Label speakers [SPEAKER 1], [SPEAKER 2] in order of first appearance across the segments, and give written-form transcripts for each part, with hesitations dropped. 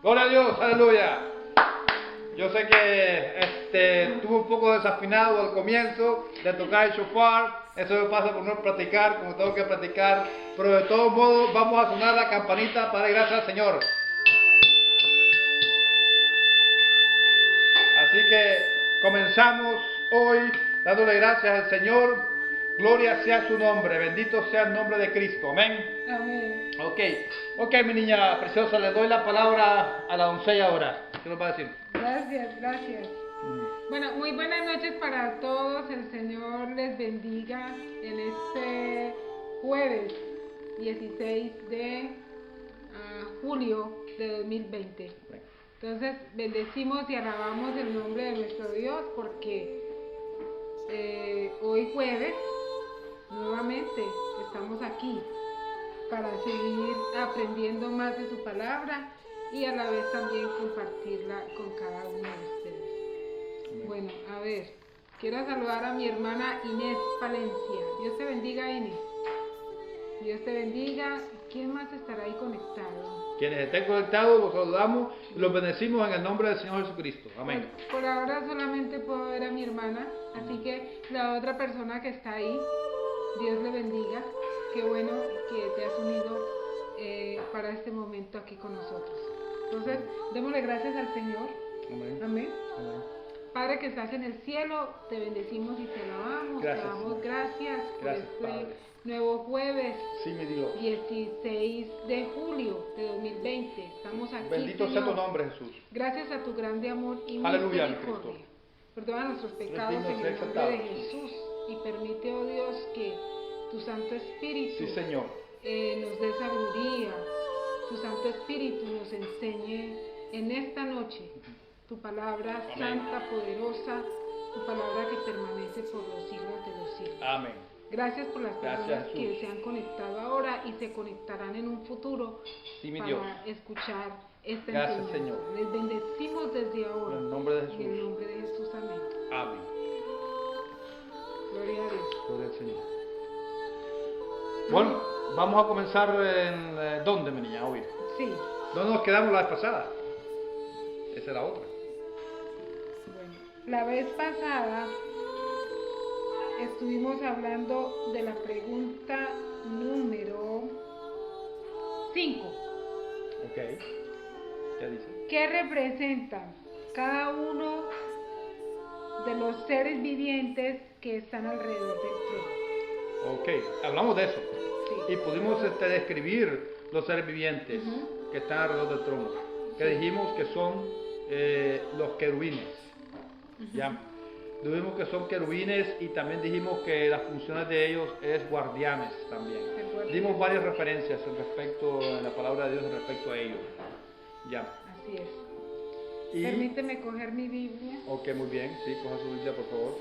[SPEAKER 1] Gloria a Dios, aleluya. Yo sé que estuve un poco desafinado al comienzo de tocar el shofar. Eso me pasa por no practicar como tengo que practicar. Pero de todos modos vamos a sonar la campanita para dar gracias al Señor. Así que comenzamos hoy dándole gracias al Señor. Gloria sea su nombre, bendito sea el nombre de Cristo, amén.
[SPEAKER 2] Amén.
[SPEAKER 1] Ok, mi niña preciosa, le doy la palabra a la doncella ahora. ¿Qué nos va a decir?
[SPEAKER 2] Gracias. Bueno, muy buenas noches para todos. El Señor les bendiga en este jueves 16 de julio de 2020. Entonces, bendecimos y alabamos el nombre de nuestro Dios porque hoy jueves nuevamente estamos aquí para seguir aprendiendo más de su palabra y a la vez también compartirla con cada uno de ustedes.
[SPEAKER 1] Amén.
[SPEAKER 2] Bueno, a ver, quiero saludar a mi hermana Inés Palencia. Dios te bendiga, Inés. Dios te bendiga. ¿Quién más estará ahí conectado?
[SPEAKER 1] Quienes estén conectados, los saludamos y los bendecimos en el nombre del Señor Jesucristo. Amén.
[SPEAKER 2] Por ahora solamente puedo ver a mi hermana, así que la otra persona que está ahí, Dios le bendiga. Qué bueno que te has unido para este momento aquí con nosotros. Entonces, démosle gracias al Señor.
[SPEAKER 1] Amén.
[SPEAKER 2] Amén.
[SPEAKER 1] Amén.
[SPEAKER 2] Padre que estás en el cielo, te bendecimos y te alabamos.
[SPEAKER 1] Gracias,
[SPEAKER 2] te damos
[SPEAKER 1] Señor.
[SPEAKER 2] gracias por
[SPEAKER 1] Gracias,
[SPEAKER 2] este
[SPEAKER 1] Padre.
[SPEAKER 2] nuevo jueves
[SPEAKER 1] Sí, mi Dios.
[SPEAKER 2] 16 de julio de 2020. Estamos aquí,
[SPEAKER 1] Bendito sea
[SPEAKER 2] Señor.
[SPEAKER 1] tu nombre, Jesús.
[SPEAKER 2] Gracias a tu grande amor y
[SPEAKER 1] Aleluya, mi
[SPEAKER 2] misericordia.
[SPEAKER 1] Cristo.
[SPEAKER 2] Perdona nuestros pecados
[SPEAKER 1] digno
[SPEAKER 2] en
[SPEAKER 1] ser
[SPEAKER 2] el nombre
[SPEAKER 1] exaltado.
[SPEAKER 2] de Jesús y permite, oh Dios, que tu Santo Espíritu
[SPEAKER 1] Sí, Señor.
[SPEAKER 2] nos dé sabiduría. Tu Santo Espíritu nos enseñe en esta noche tu palabra
[SPEAKER 1] Amén.
[SPEAKER 2] santa, poderosa, tu palabra que permanece por los siglos de los siglos.
[SPEAKER 1] Amén.
[SPEAKER 2] Gracias por las
[SPEAKER 1] Gracias,
[SPEAKER 2] personas que
[SPEAKER 1] Jesús.
[SPEAKER 2] se han conectado ahora y se conectarán en un futuro
[SPEAKER 1] Sí, mi
[SPEAKER 2] para
[SPEAKER 1] Dios.
[SPEAKER 2] escuchar esta
[SPEAKER 1] Gracias,
[SPEAKER 2] enseñanza.
[SPEAKER 1] Señor.
[SPEAKER 2] Les bendecimos desde ahora.
[SPEAKER 1] En el nombre de
[SPEAKER 2] En el
[SPEAKER 1] Jesús.
[SPEAKER 2] nombre de Jesús, amén.
[SPEAKER 1] Amén.
[SPEAKER 2] Gloria a Dios.
[SPEAKER 1] Gloria al Señor. Bueno, vamos a comenzar en ¿dónde, mi niña, hoy?
[SPEAKER 2] Sí,
[SPEAKER 1] ¿Dónde nos quedamos la vez pasada? Esa es la otra.
[SPEAKER 2] bueno. La vez pasada estuvimos hablando de la pregunta número 5.
[SPEAKER 1] Ok. ¿Qué dice?
[SPEAKER 2] ¿Qué representan cada uno de los seres vivientes que están alrededor del trono?
[SPEAKER 1] Ok, hablamos de eso.
[SPEAKER 2] Sí.
[SPEAKER 1] Y pudimos describir los seres vivientes
[SPEAKER 2] Ujú.
[SPEAKER 1] que están alrededor del trono. Que dijimos que son los querubines. ¿Ya? Dijimos que son querubines y también dijimos que las funciones de ellos es guardianes también.
[SPEAKER 2] Guardianes.
[SPEAKER 1] Dimos varias referencias en la palabra de Dios respecto a ellos. ¿Ya?
[SPEAKER 2] Así es.
[SPEAKER 1] Y,
[SPEAKER 2] Permíteme coger mi Biblia.
[SPEAKER 1] ok, muy bien. Sí, coja su Biblia, por favor.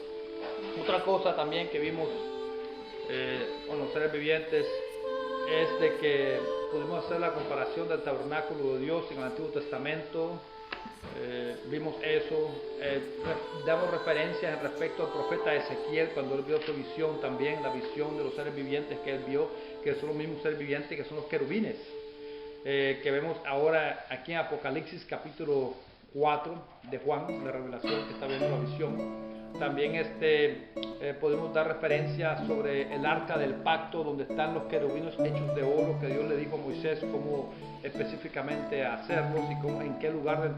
[SPEAKER 1] Otra cosa también que vimos con los seres vivientes es de que pudimos hacer la comparación del tabernáculo de Dios en el Antiguo Testamento. Vimos eso, damos referencias respecto al profeta Ezequiel cuando él vio su visión también, la visión de los seres vivientes que él vio, que son los mismos seres vivientes que son los querubines, que vemos ahora aquí en Apocalipsis capítulo 4 de Juan, la revelación que está viendo la visión. También podemos dar referencia sobre el arca del pacto, donde están los querubines hechos de oro, que Dios le dijo a Moisés cómo específicamente hacerlos y cómo, en qué lugar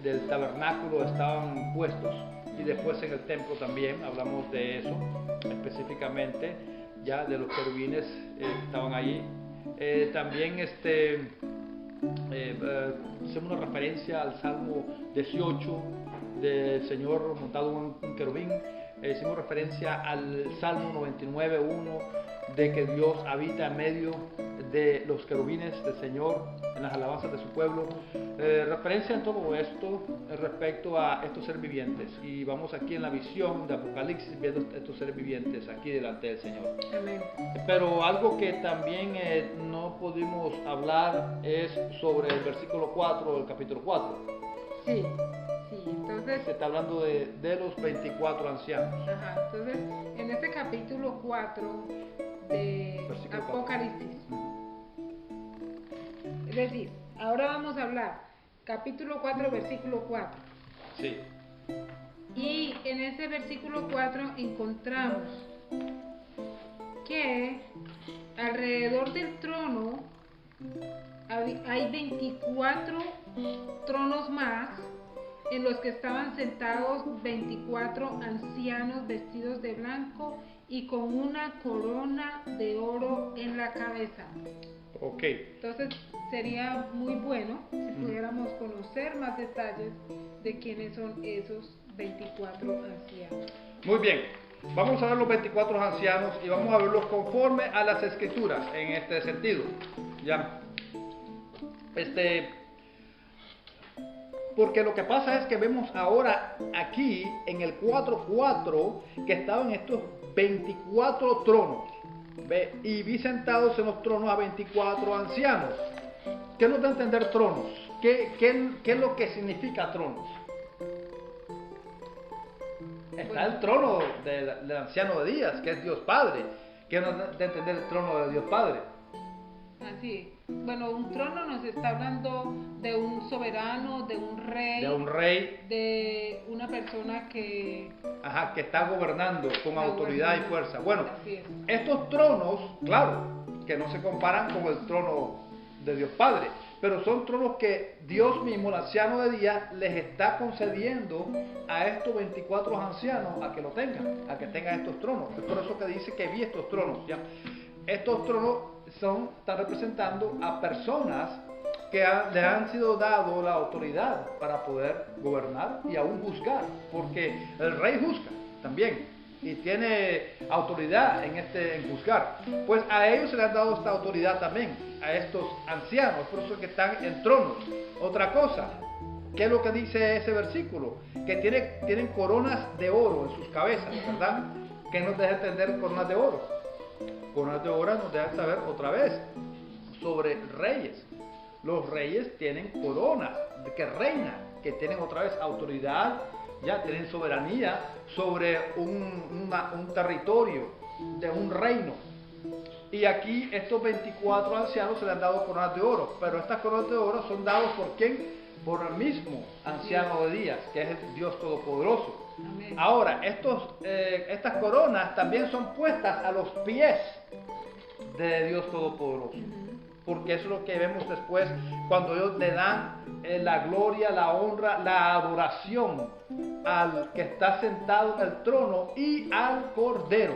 [SPEAKER 1] del tabernáculo estaban puestos. Y después en el templo también hablamos de eso específicamente, ya de los querubines que estaban allí. También hacemos una referencia al Salmo 18 del Señor montado en un querubín. Hicimos referencia al Salmo 99:1 de que Dios habita en medio de los querubines del Señor en las alabanzas de su pueblo. Referencia en todo esto respecto a estos seres vivientes, y vamos aquí en la visión de Apocalipsis viendo estos seres vivientes aquí delante del Señor.
[SPEAKER 2] Amén.
[SPEAKER 1] Pero algo que también no pudimos hablar es sobre el versículo 4 del capítulo 4.
[SPEAKER 2] Sí, entonces,
[SPEAKER 1] Se está hablando de los 24 ancianos.
[SPEAKER 2] entonces, en este capítulo 4 de
[SPEAKER 1] Versículo 4.
[SPEAKER 2] Apocalipsis, es decir, ahora vamos a hablar capítulo 4, versículo 4.
[SPEAKER 1] Sí.
[SPEAKER 2] Y en ese versículo 4 encontramos que alrededor del trono hay 24 tronos más, en los que estaban sentados 24 ancianos vestidos de blanco y con una corona de oro en la cabeza.
[SPEAKER 1] Ok.
[SPEAKER 2] Entonces sería muy bueno si pudiéramos conocer más detalles de quiénes son esos 24 ancianos.
[SPEAKER 1] Muy bien. Vamos a ver los 24 ancianos y vamos a verlos conforme a las escrituras en este sentido. Ya. Porque lo que pasa es que vemos ahora aquí en el 4:4 que estaban estos 24 tronos. ¿Ve? Y vi sentados en los tronos a 24 ancianos. ¿Qué nos da a entender tronos? ¿Qué es lo que significa tronos? Está el trono del anciano de días, que es Dios Padre. ¿Qué nos da a entender el trono de Dios Padre?
[SPEAKER 2] Así. Bueno, un trono nos está hablando de un soberano, de un rey, de una persona que
[SPEAKER 1] está gobernando con autoridad y fuerza. Bueno,
[SPEAKER 2] así es.
[SPEAKER 1] estos tronos, claro, que no se comparan con el trono de Dios Padre, pero son tronos que Dios mismo, el anciano de días, les está concediendo a estos 24 ancianos a que lo tengan, a que tengan estos tronos. Es por eso que dice que vi estos tronos. ¿Ya? Estos tronos están representando a personas que le han sido dado la autoridad para poder gobernar y aún juzgar, porque el rey juzga también y tiene autoridad en juzgar. Pues a ellos se les ha dado esta autoridad también, a estos ancianos, por eso que están en tronos. Otra cosa, ¿qué es lo que dice ese versículo? Que tienen coronas de oro en sus cabezas, ¿verdad? ¿Qué nos deja entender coronas de oro? Coronas de oro nos dejan saber otra vez sobre reyes. Los reyes tienen coronas que reinan, que tienen otra vez autoridad, ya tienen soberanía sobre un territorio, de un reino. Y aquí estos 24 ancianos se les han dado coronas de oro, pero estas coronas de oro son dadas por ¿quién? Por el mismo anciano de días, que es el Dios Todopoderoso.
[SPEAKER 2] Amén.
[SPEAKER 1] Ahora, estas coronas también son puestas a los pies de Dios Todopoderoso, porque eso es lo que vemos después cuando ellos le dan la gloria, la honra, la adoración al que está sentado en el trono y al Cordero.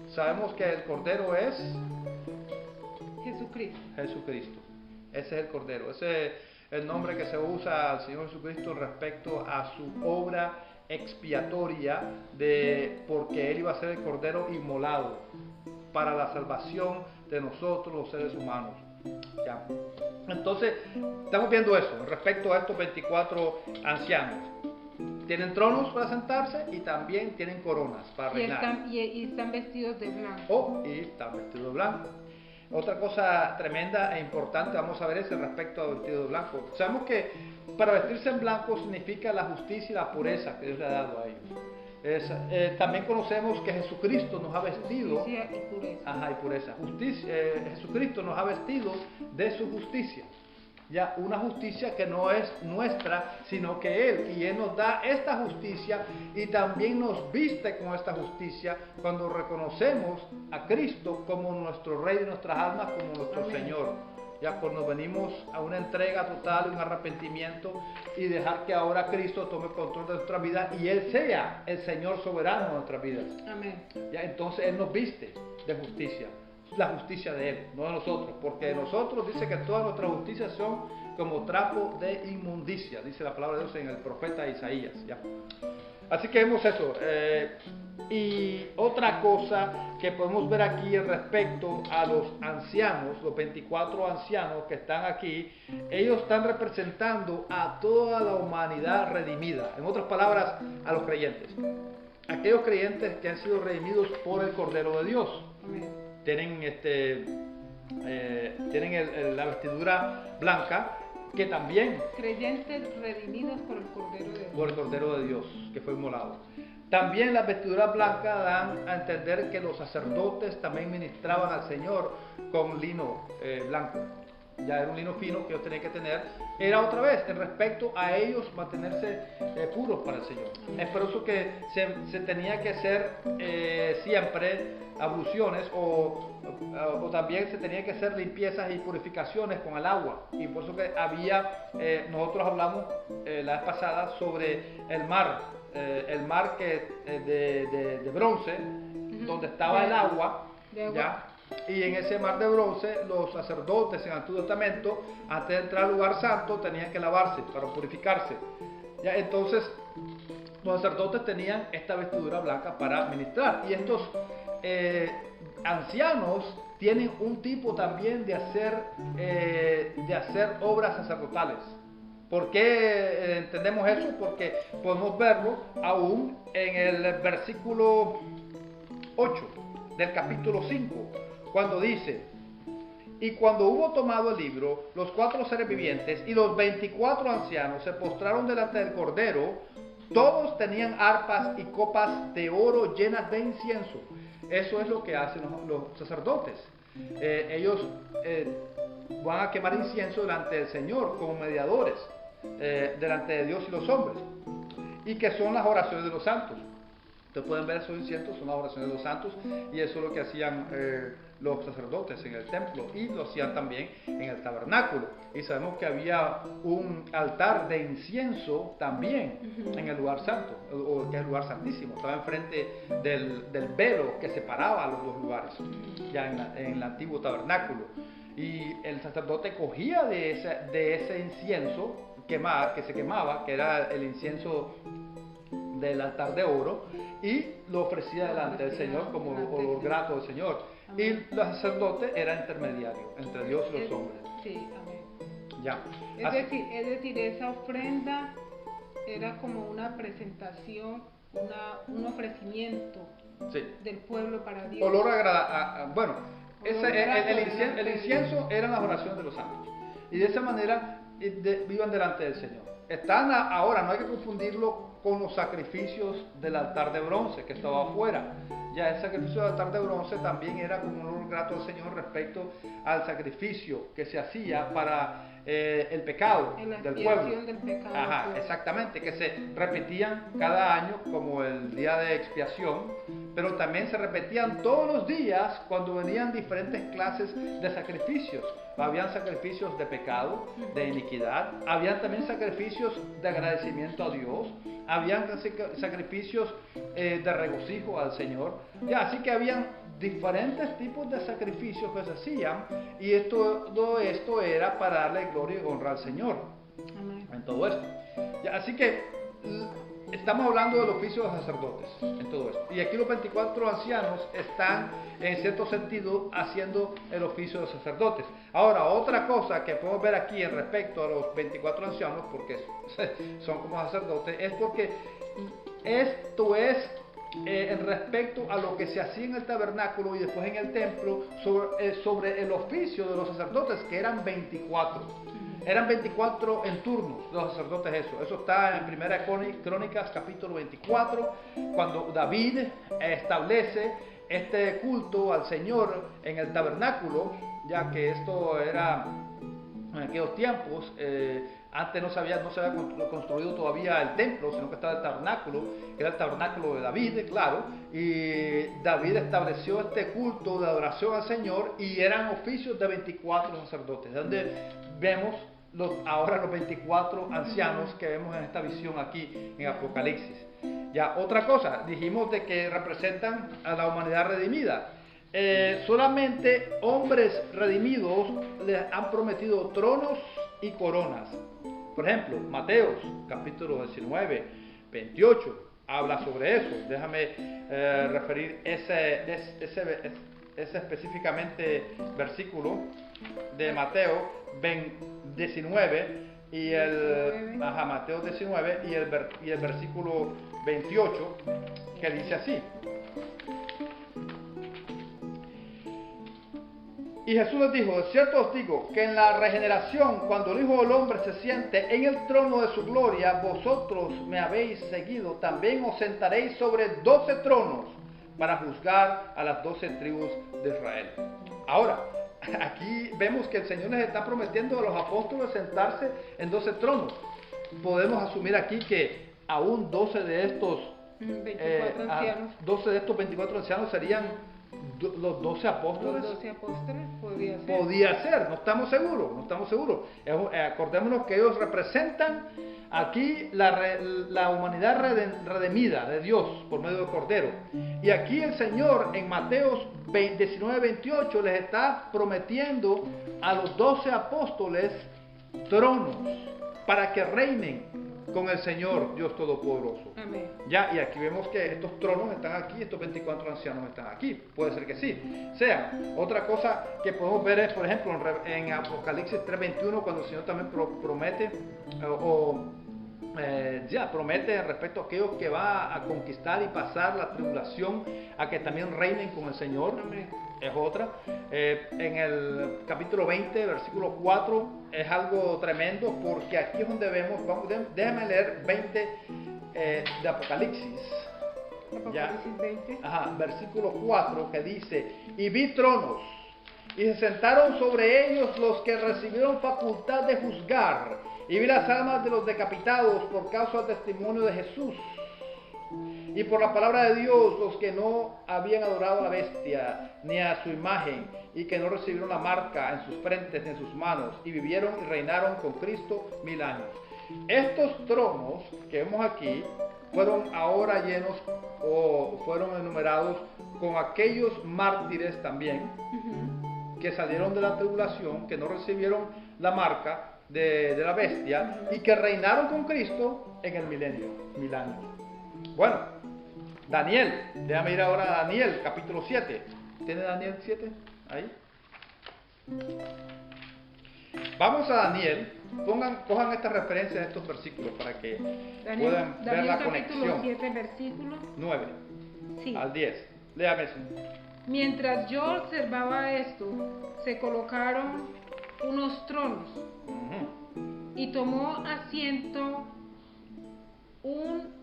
[SPEAKER 1] Sabemos que el Cordero es Jesucristo. Ese es el Cordero, ese es el nombre que se usa al Señor Jesucristo respecto a su obra expiatoria, porque Él iba a ser el Cordero inmolado para la salvación de nosotros los seres humanos. ¿Ya? Entonces, estamos viendo eso respecto a estos 24 ancianos. Tienen tronos para sentarse y también tienen coronas para reinar.
[SPEAKER 2] Y están vestidos de blanco.
[SPEAKER 1] Y están vestidos de blanco. Otra cosa tremenda e importante vamos a ver es el respecto al vestido de blanco. Sabemos que para vestirse en blanco significa la justicia y la pureza que Dios le ha dado a ellos. También conocemos que Jesucristo nos ha vestido.
[SPEAKER 2] Justicia y pureza.
[SPEAKER 1] Y pureza. Jesucristo nos ha vestido de su justicia. Ya, una justicia que no es nuestra, sino que Él. Y Él nos da esta justicia y también nos viste con esta justicia cuando reconocemos a Cristo como nuestro Rey de nuestras almas, como nuestro
[SPEAKER 2] Amén.
[SPEAKER 1] Señor. Ya cuando venimos a una entrega total, un arrepentimiento y dejar que ahora Cristo tome control de nuestra vida y Él sea el Señor soberano de nuestras vidas.
[SPEAKER 2] Amén.
[SPEAKER 1] Ya, entonces Él nos viste de justicia. La justicia de Él, no de nosotros, porque de nosotros dice que todas nuestras justicias son como trapo de inmundicia, dice la palabra de Dios en el profeta Isaías. ¿Ya? Así que vemos eso. Y otra cosa que podemos ver aquí respecto a los ancianos, los 24 ancianos que están aquí, ellos están representando a toda la humanidad redimida, en otras palabras, a los creyentes. Aquellos creyentes que han sido redimidos por el Cordero de Dios.
[SPEAKER 2] Amén.
[SPEAKER 1] Tienen la vestidura blanca, que también
[SPEAKER 2] Creyentes redimidos por el Cordero de Dios.
[SPEAKER 1] por el Cordero de Dios que fue inmolado. También las vestiduras blancas dan a entender que los sacerdotes también ministraban al Señor con lino blanco. ya era un lino fino que ellos tenían que tener, era otra vez en respecto a ellos mantenerse puros para el Señor. Es por eso que se tenía que hacer siempre abluciones o también se tenía que hacer limpiezas y purificaciones con el agua, y por eso que había, nosotros hablamos la vez pasada sobre el mar que, de bronce, donde estaba el agua, ¿ya? Y en ese mar de bronce los sacerdotes en el Antiguo Testamento, antes de entrar al lugar santo, tenían que lavarse para purificarse, ¿ya? Entonces los sacerdotes tenían esta vestidura blanca para ministrar, y estos ancianos tienen un tipo también de hacer obras sacerdotales. ¿Por qué entendemos eso? Porque podemos verlo aún en el versículo 8 del capítulo 5, cuando dice: y cuando hubo tomado el libro, los 4 seres vivientes y los 24 ancianos se postraron delante del Cordero. Todos tenían arpas y copas de oro llenas de incienso. Eso es lo que hacen los sacerdotes. Ellos van a quemar incienso delante del Señor como mediadores, delante de Dios y los hombres, y que son las oraciones de los santos. Ustedes pueden ver esos inciensos, son las oraciones de los santos, y eso es lo que hacían los sacerdotes en el templo, y lo hacían también en el tabernáculo. Y sabemos que había un altar de incienso también en el lugar santo, o que es el lugar santísimo. Estaba enfrente del velo que separaba los dos lugares, ya en el antiguo tabernáculo. Y el sacerdote cogía de ese incienso que se quemaba, que era el incienso del altar de oro, y lo ofrecía delante del Señor como olor grato del Señor. Amén. Y el sacerdote era intermediario entre Dios y los hombres.
[SPEAKER 2] Sí, amén.
[SPEAKER 1] Ya.
[SPEAKER 2] Es decir, esa ofrenda era como una presentación, un ofrecimiento, sí, del pueblo para Dios.
[SPEAKER 1] Olor agradable. Bueno, el incienso eran las oraciones de los santos. Y de esa manera vivan delante del Señor. Ahora, no hay que confundirlo con los sacrificios del altar de bronce que estaba afuera. Ya el sacrificio del altar de bronce también era como un olor grato al Señor respecto al sacrificio que se hacía para el pecado del pueblo.
[SPEAKER 2] Del pecado.
[SPEAKER 1] Ajá, exactamente, que se repetían cada año como el día de expiación, pero también se repetían todos los días cuando venían diferentes clases de sacrificios. Habían sacrificios de pecado, de iniquidad, habían también sacrificios de agradecimiento a Dios, habían sacrificios de regocijo al Señor, ya, así que habían diferentes tipos de sacrificios que se hacían, y todo esto era para darle gloria y honra al Señor. Amén. En todo esto. Ya, así que estamos hablando del oficio de los sacerdotes en todo esto. Y aquí los 24 ancianos están, en cierto sentido, haciendo el oficio de los sacerdotes. Ahora, otra cosa que podemos ver aquí en respecto a los 24 ancianos, porque son como sacerdotes, es porque esto es en respecto a lo que se hacía en el tabernáculo y después en el templo sobre el oficio de los sacerdotes, que eran 24. Eran 24 en turnos los sacerdotes. Eso está en 1 Crónicas capítulo 24, cuando David establece este culto al Señor en el tabernáculo, ya que esto era en aquellos tiempos. Antes no se había construido todavía el templo, sino que estaba el tabernáculo, que era el tabernáculo de David, claro, y David estableció este culto de adoración al Señor, y eran oficios de 24 sacerdotes, donde vemos ahora los 24 ancianos que vemos en esta visión aquí en Apocalipsis. Ya, otra cosa, dijimos de que representan a la humanidad redimida. Solamente hombres redimidos les han prometido tronos y coronas. Por ejemplo, Mateos capítulo 19, 28 habla sobre eso. Déjame referir ese específicamente versículo de Mateo 19 y Mateo 19 y el versículo 28, que dice así: y Jesús les dijo: de cierto os digo que en la regeneración, cuando el Hijo del Hombre se siente en el trono de su gloria, vosotros me habéis seguido, también os sentaréis sobre 12 tronos para juzgar a las 12 tribus de Israel. Ahora, aquí vemos que el Señor les está prometiendo a los apóstoles sentarse en 12 tronos. Podemos asumir aquí que aún 12 de estos
[SPEAKER 2] 24 ancianos.
[SPEAKER 1] 12 de estos 24 ancianos serían los 12 apóstoles.
[SPEAKER 2] Los 12 apóstoles podría ser.
[SPEAKER 1] Podía ser, no estamos seguros. Acordémonos que ellos representan aquí la humanidad redimida de Dios por medio del Cordero. Y aquí el Señor en Mateos 19:28 les está prometiendo a los 12 apóstoles tronos para que reinen con el Señor Dios Todopoderoso.
[SPEAKER 2] Amén.
[SPEAKER 1] Ya, y aquí vemos que estos tronos están aquí, estos 24 ancianos están aquí. Puede ser que sí. Otra cosa que podemos ver es, por ejemplo, en Apocalipsis 3:21, cuando el Señor también promete, promete respecto a aquellos que va a conquistar y pasar la tribulación, a que también reinen con el Señor.
[SPEAKER 2] Amén.
[SPEAKER 1] Es otra. En el capítulo 20, versículo 4, es algo tremendo, porque aquí es donde vemos, déjame leer 20 de Apocalipsis.
[SPEAKER 2] Apocalipsis 20.
[SPEAKER 1] Versículo 4, que dice: y vi tronos, y se sentaron sobre ellos los que recibieron facultad de juzgar, y vi las almas de los decapitados por causa del testimonio de Jesús y por la palabra de Dios, los que no habían adorado a la bestia ni a su imagen, y que no recibieron la marca en sus frentes ni en sus manos, y vivieron y reinaron con Cristo 1000 años. Estos tronos que vemos aquí fueron ahora llenos, o fueron enumerados con aquellos mártires también, que salieron de la tribulación, que no recibieron la marca de la bestia, y que reinaron con Cristo en el milenio, 1000 años. Bueno, Daniel, déjame ir ahora a Daniel, capítulo 7. ¿Tiene Daniel 7? Ahí. Vamos a Daniel. Cojan esta referencia en estos versículos para que puedan ver la conexión.
[SPEAKER 2] Capítulo 7, versículo
[SPEAKER 1] 9
[SPEAKER 2] sí.
[SPEAKER 1] al 10. Léame eso.
[SPEAKER 2] Mientras yo observaba esto, se colocaron unos tronos y tomó asiento un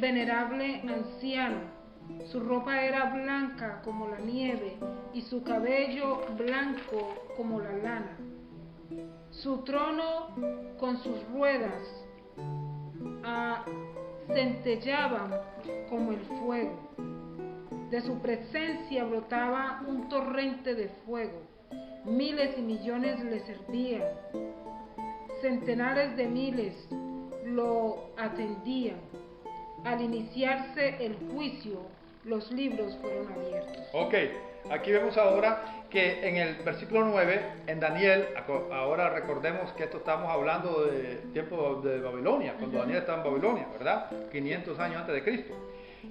[SPEAKER 2] venerable anciano. Su ropa era blanca como la nieve y su cabello blanco como la lana. Su trono con sus ruedas centelleaban como el fuego. De su presencia brotaba un torrente de fuego. Miles y millones le servían. Centenares de miles lo atendían. Al iniciarse el juicio, los libros fueron abiertos.
[SPEAKER 1] Ok, aquí vemos ahora que en el versículo 9, en Daniel, ahora recordemos que esto estamos hablando de tiempo de Babilonia, cuando Daniel estaba en Babilonia, ¿verdad? 500 años antes de Cristo.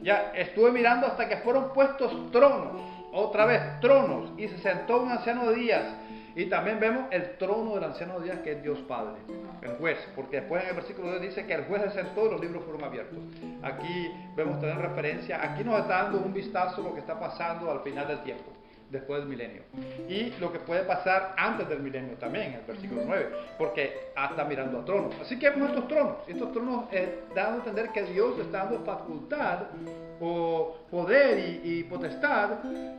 [SPEAKER 1] Ya estuve mirando hasta que fueron puestos tronos, otra vez tronos, y se sentó un anciano de días. Y también vemos el trono del anciano de días, que es Dios Padre, el juez, porque después en el versículo 2 dice que el juez se sentó y los libros fueron abiertos. Aquí vemos también referencia, aquí nos está dando un vistazo a lo que está pasando al final del tiempo, después del milenio, y lo que puede pasar antes del milenio también, en el versículo 9, porque está mirando a tronos. Así que vemos estos tronos dan a entender que Dios está dando facultad o poder y potestad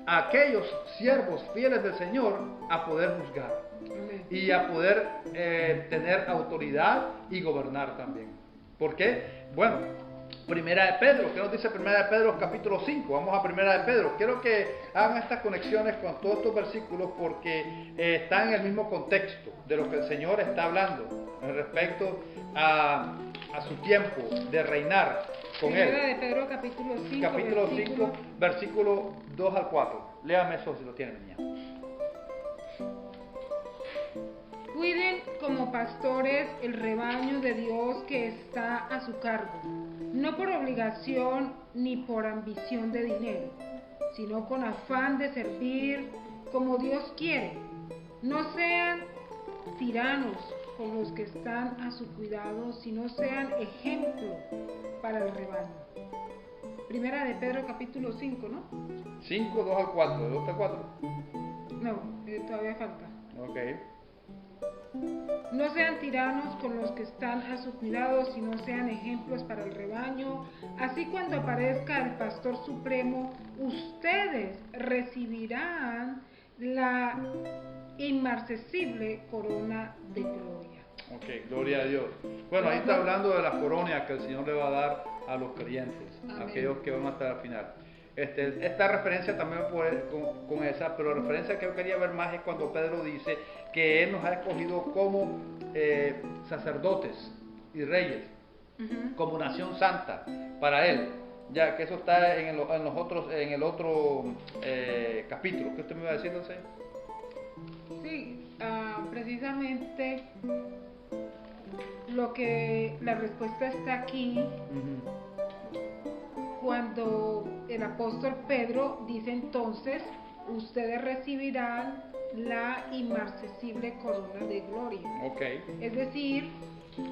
[SPEAKER 1] a aquellos siervos fieles del Señor a poder juzgar y a poder tener autoridad y gobernar también. ¿Por qué? Bueno, Primera de Pedro, ¿qué nos dice Primera de Pedro capítulo 5? Vamos a Primera de Pedro. Quiero que hagan estas conexiones con todos estos versículos porque están en el mismo contexto de lo que el Señor está hablando respecto a su tiempo de reinar con
[SPEAKER 2] Primera
[SPEAKER 1] Él.
[SPEAKER 2] de Pedro capítulo 5,
[SPEAKER 1] Capítulo 5, versículo 2 al 4. Léame eso si lo tienen, niña.
[SPEAKER 2] Cuiden como pastores el rebaño de Dios que está a su cargo, no por obligación ni por ambición de dinero, sino con afán de servir como Dios quiere. No sean tiranos con los que están a su cuidado, sino sean ejemplo para el rebaño. Primera de Pedro capítulo 5, ¿no?
[SPEAKER 1] 5, 2 al 4, ¿de 2 al 4?
[SPEAKER 2] No, todavía falta.
[SPEAKER 1] Ok.
[SPEAKER 2] No sean tiranos con los que están a su cuidado, sino sean ejemplos para el rebaño. Así cuando aparezca el Pastor Supremo, ustedes recibirán la inmarcesible corona de gloria.
[SPEAKER 1] Ok, gloria a Dios. Bueno, ahí está hablando de las coronas que el Señor le va a dar a los creyentes, a aquellos que van a estar al final. Esta referencia también puede con esa, pero la referencia que yo quería ver más es cuando Pedro dice que Él nos ha escogido como sacerdotes y reyes, como nación santa para Él, ya que eso está en el otro capítulo. ¿Qué usted me iba a decir, entonces?
[SPEAKER 2] Sí, precisamente la respuesta está aquí. Cuando el apóstol Pedro dice entonces, ustedes recibirán la inmarcesible corona de gloria.
[SPEAKER 1] Okay.
[SPEAKER 2] Es decir,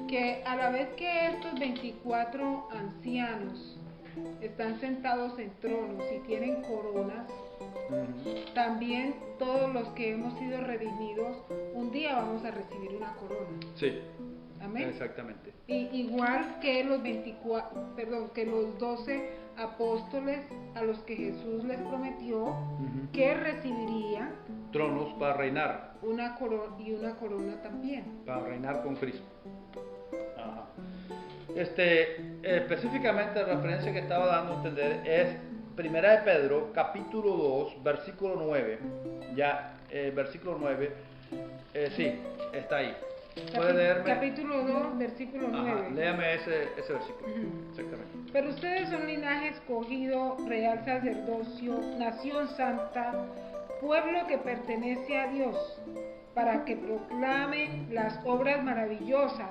[SPEAKER 2] que a la vez que estos 24 ancianos están sentados en tronos y tienen coronas, también todos los que hemos sido redimidos, un día vamos a recibir una corona.
[SPEAKER 1] Sí.
[SPEAKER 2] Amén.
[SPEAKER 1] Exactamente.
[SPEAKER 2] Y igual que los 12 apóstoles a los que Jesús les prometió que recibirían
[SPEAKER 1] tronos para reinar.
[SPEAKER 2] Una corona también.
[SPEAKER 1] Para reinar con Cristo. Ajá. Específicamente la referencia que estaba dando a entender es Primera de Pedro, capítulo 2, versículo 9. Ya, versículo 9. Sí, está ahí. ¿Puede leerme?
[SPEAKER 2] Capítulo 2, versículo 9.
[SPEAKER 1] Ajá, léame ese versículo. Exactamente.
[SPEAKER 2] Pero ustedes son linaje escogido, real sacerdocio, nación santa, pueblo que pertenece a Dios, para que proclamen las obras maravillosas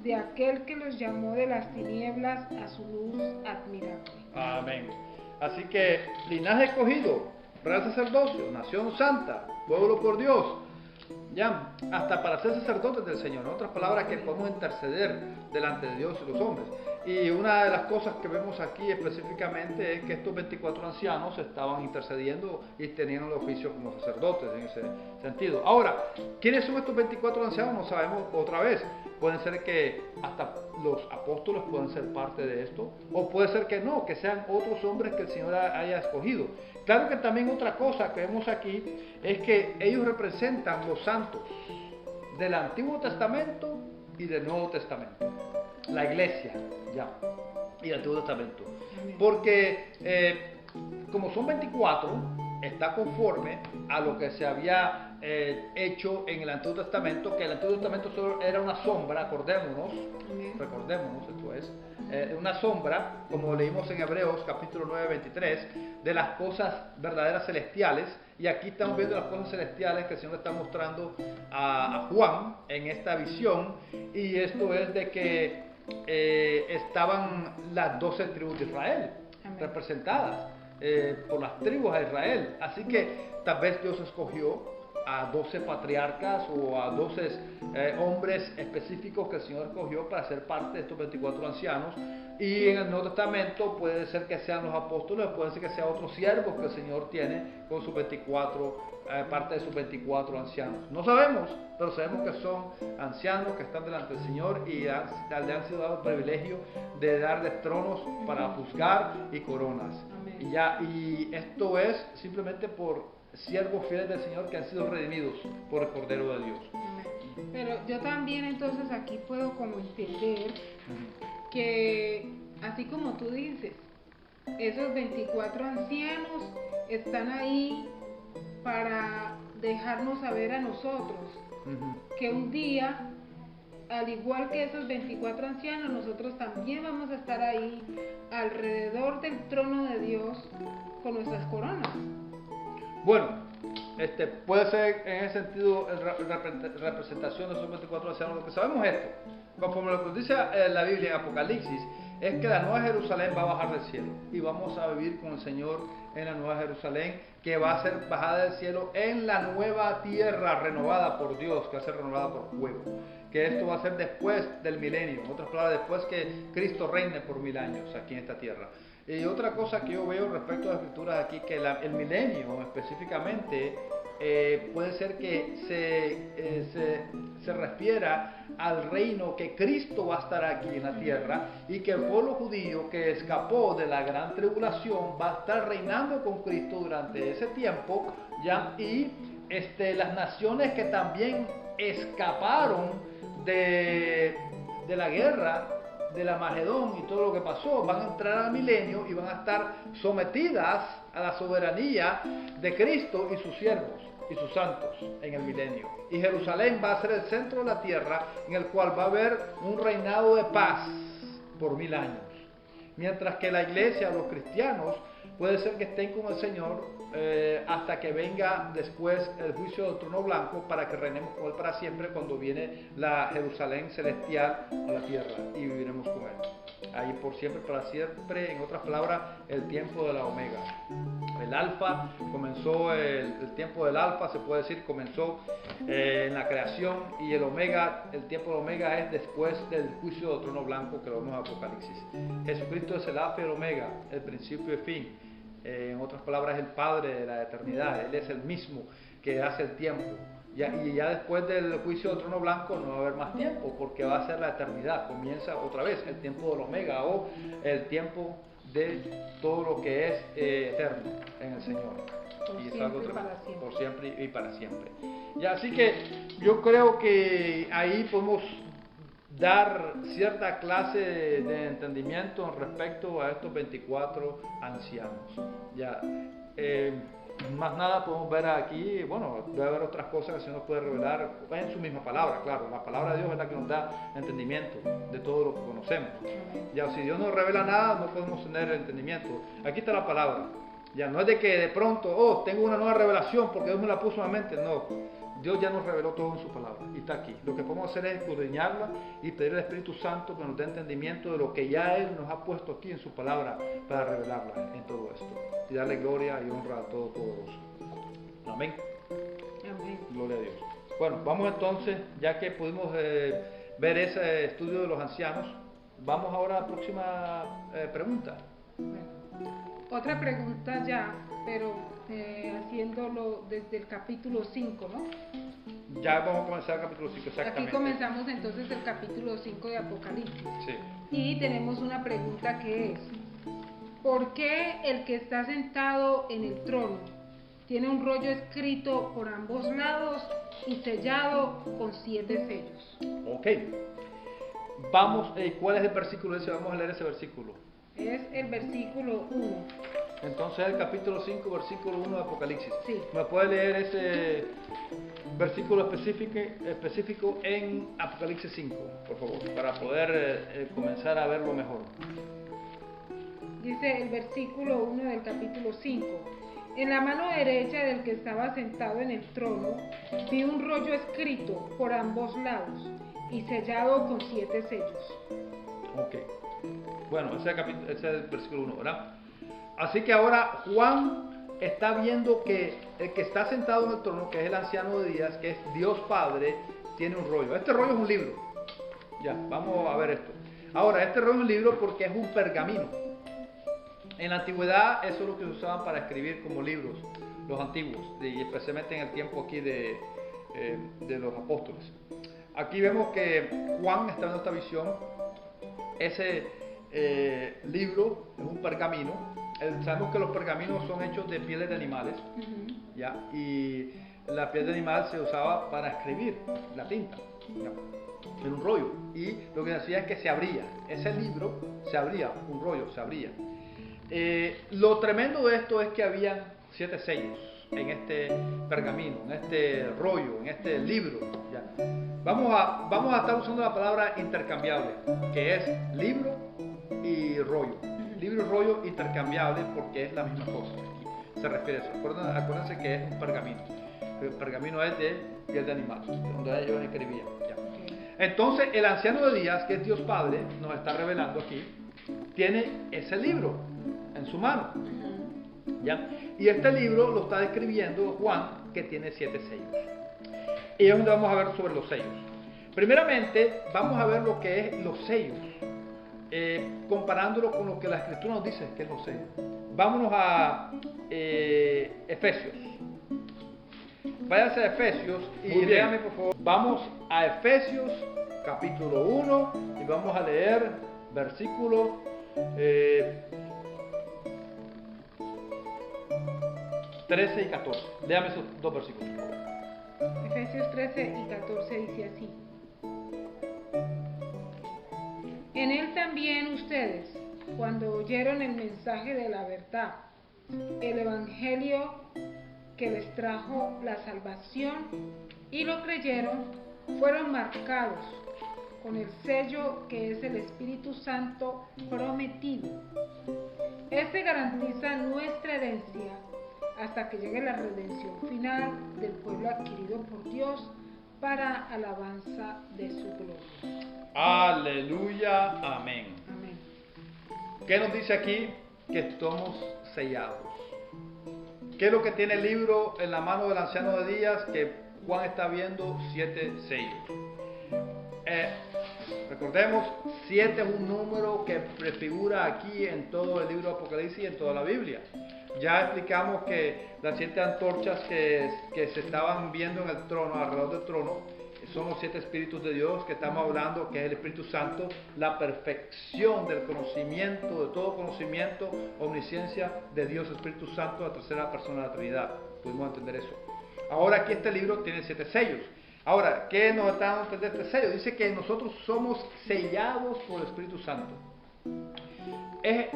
[SPEAKER 2] de aquel que los llamó de las tinieblas a su luz admirable.
[SPEAKER 1] Amén. Así que linaje escogido, real sacerdocio, nación santa, pueblo por Dios. Ya, hasta para ser sacerdotes del Señor, en otras palabras, que podemos interceder delante de Dios y los hombres. Y una de las cosas que vemos aquí específicamente es que estos 24 ancianos estaban intercediendo y tenían el oficio como sacerdotes en ese sentido. Ahora, ¿quiénes son estos 24 ancianos? No sabemos otra vez. Pueden ser que hasta los apóstoles pueden ser parte de esto, o puede ser que no, que sean otros hombres que el Señor haya escogido. Claro que también otra cosa que vemos aquí es que ellos representan los santos del Antiguo Testamento y del Nuevo Testamento, la iglesia ya, y el Antiguo Testamento. Porque como son 24, está conforme a lo que se había hecho en el Antiguo Testamento, que el Antiguo Testamento solo era una sombra, recordémonos, esto es, una sombra, como leímos en Hebreos capítulo 9, 23, de las cosas verdaderas celestiales, y aquí estamos viendo las cosas celestiales que el Señor está mostrando a Juan en esta visión, y esto es de que estaban las 12 tribus de Israel representadas por las tribus de Israel, así que tal vez Dios escogió a 12 patriarcas o a 12 hombres específicos que el Señor escogió para ser parte de estos 24 ancianos, y en el Nuevo Testamento puede ser que sean los apóstoles, puede ser que sean otros siervos que el Señor tiene con sus 24, parte de sus 24 ancianos. No sabemos, pero sabemos que son ancianos que están delante del Señor y le han sido dado el privilegio de darles tronos para juzgar y coronas. Y esto es simplemente por siervos fieles del Señor que han sido redimidos por el Cordero de Dios.
[SPEAKER 2] Pero yo también entonces aquí puedo como entender que así como tú dices, esos 24 ancianos están ahí para dejarnos saber a nosotros que un día, al igual que esos 24 ancianos, nosotros también vamos a estar ahí alrededor del trono de Dios con nuestras coronas.
[SPEAKER 1] Bueno, puede ser en ese sentido representación de esos 24 ancianos. Lo que sabemos es esto, conforme lo que dice la Biblia en Apocalipsis, es que la Nueva Jerusalén va a bajar del cielo y vamos a vivir con el Señor en la Nueva Jerusalén, que va a ser bajada del cielo en la nueva tierra renovada por Dios, que va a ser renovada por fuego, que esto va a ser después del milenio, en otras palabras, después que Cristo reine por 1000 años aquí en esta tierra. Y otra cosa que yo veo respecto a las escrituras aquí, que el milenio específicamente puede ser que se refiera al reino que Cristo va a estar aquí en la tierra, y que el pueblo judío que escapó de la gran tribulación va a estar reinando con Cristo durante ese tiempo, ¿ya? Y las naciones que también escaparon de la guerra, de la Magedón y todo lo que pasó, van a entrar al milenio y van a estar sometidas a la soberanía de Cristo y sus siervos y sus santos en el milenio. Y Jerusalén va a ser el centro de la tierra, en el cual va a haber un reinado de paz por 1000 años. Mientras que la iglesia, los cristianos, puede ser que estén con el Señor hasta que venga después el juicio del trono blanco, para que reinemos con Él para siempre, cuando viene la Jerusalén celestial a la tierra y viviremos con Él. Ahí por siempre, para siempre, en otras palabras, el tiempo de la Omega. El Alfa comenzó, el tiempo del Alfa, se puede decir, comenzó en la creación, y el Omega, el tiempo del Omega es después del juicio del trono blanco, que lo vemos en Apocalipsis. Jesucristo es el Alfa y el Omega, el principio y fin. En otras palabras, el Padre de la eternidad. Él es el mismo que hace el tiempo. Y ya después del juicio del trono blanco no va a haber más tiempo, porque va a ser la eternidad. Comienza otra vez el tiempo del Omega, o el tiempo de todo lo que es eterno en el Señor.
[SPEAKER 2] Y es algo
[SPEAKER 1] por siempre y para siempre. Y así que yo creo que ahí podemos dar cierta clase de entendimiento respecto a estos 24 ancianos. Ya, más nada podemos ver aquí. Bueno, debe haber otras cosas que el Señor nos puede revelar en su misma palabra. Claro, la palabra de Dios es la que nos da entendimiento de todo lo que conocemos. Ya, si Dios no revela nada, no podemos tener entendimiento. Aquí está la palabra. Ya, no es de que de pronto, tengo una nueva revelación porque Dios me la puso en la mente. No. Dios ya nos reveló todo en su palabra y está aquí. Lo que podemos hacer es escudriñarla y pedir al Espíritu Santo que nos dé entendimiento de lo que ya Él nos ha puesto aquí en su palabra, para revelarla en todo esto y darle gloria y honra a Todopoderoso. Amén.
[SPEAKER 2] Amén.
[SPEAKER 1] Gloria a Dios. Bueno, vamos entonces, ya que pudimos ver ese estudio de los ancianos, vamos ahora a la próxima pregunta.
[SPEAKER 2] Bueno, otra pregunta ya, pero haciéndolo desde el capítulo 5, ¿no?
[SPEAKER 1] Ya vamos a comenzar el capítulo 5, exactamente.
[SPEAKER 2] Aquí comenzamos entonces el capítulo 5 de Apocalipsis.
[SPEAKER 1] Sí.
[SPEAKER 2] Y tenemos una pregunta que es: ¿por qué el que está sentado en el trono tiene un rollo escrito por ambos lados y sellado con 7 sellos?
[SPEAKER 1] Ok. Vamos, ¿cuál es el versículo ese? Vamos a leer ese versículo.
[SPEAKER 2] Es el versículo 1.
[SPEAKER 1] Entonces el capítulo 5, versículo 1 de Apocalipsis.
[SPEAKER 2] Sí.
[SPEAKER 1] ¿Me puede leer ese versículo específico en Apocalipsis 5, por favor, para poder comenzar a verlo mejor?
[SPEAKER 2] Dice el versículo 1 del capítulo 5: en la mano derecha del que estaba sentado en el trono vi un rollo escrito por ambos lados y sellado con 7 sellos.
[SPEAKER 1] Ok. Bueno, ese es el versículo 1, ¿verdad? Así que ahora Juan está viendo que el que está sentado en el trono, que es el anciano de días, que es Dios Padre, tiene un rollo. Este rollo es un libro. Ya, vamos a ver esto. Ahora, este rollo es un libro porque es un pergamino. En la antigüedad eso es lo que se usaban para escribir como libros, los antiguos, y especialmente en el tiempo aquí de los apóstoles. Aquí vemos que Juan está viendo esta visión. Ese libro es un pergamino. Sabemos que los pergaminos son hechos de pieles de animales, ¿ya? Y la piel de animal se usaba para escribir, la tinta, ¿ya? En un rollo. Y lo que decía es que se abría. Ese libro se abría, un rollo se abría. Lo tremendo de esto es que habían 7 sellos en este pergamino, en este rollo, en este libro, ¿ya? Vamos a estar usando la palabra intercambiable, que es libro y rollo. Libro y rollo intercambiable, porque es la misma cosa. Aquí se refiere a eso. Acuérdense que es un pergamino. El pergamino es de piel de animal, donde ellos escribían. ¿Ya? Entonces, el anciano de días, que es Dios Padre, nos está revelando aquí, tiene ese libro en su mano. ¿Ya? Y este libro lo está describiendo Juan, que tiene 7 sellos. Y es donde vamos a ver sobre los sellos. Primeramente, vamos a ver lo que es los sellos, comparándolo con lo que la Escritura nos dice que es los sellos. Vámonos a Efesios. Váyanse a Efesios y léame, por favor. Vamos a Efesios capítulo 1 y vamos a leer versículo 13 y 14. Léame esos dos versículos, por favor.
[SPEAKER 2] Efesios 13 y 14 dice así. En él también ustedes, cuando oyeron el mensaje de la verdad, el evangelio que les trajo la salvación y lo creyeron, fueron marcados con el sello que es el Espíritu Santo prometido. Este garantiza nuestra herencia hasta que llegue la redención final del pueblo adquirido por Dios para alabanza de su gloria.
[SPEAKER 1] Aleluya, amén.
[SPEAKER 2] Amén.
[SPEAKER 1] ¿Qué nos dice aquí? Que estamos sellados. ¿Qué es lo que tiene el libro en la mano del anciano de días? Que Juan está viendo 7 sellos. Recordemos, 7 es un número que prefigura aquí en todo el libro de Apocalipsis y en toda la Biblia. Ya explicamos que las 7 antorchas que se estaban viendo en el trono, alrededor del trono, son los 7 espíritus de Dios que estamos hablando, que es el Espíritu Santo, la perfección del conocimiento, de todo conocimiento, omnisciencia de Dios, Espíritu Santo, la tercera persona de la Trinidad. Pudimos entender eso. Ahora aquí este libro tiene 7 sellos. Ahora, ¿qué nos está dando a entender este sello? Dice que nosotros somos sellados por el Espíritu Santo.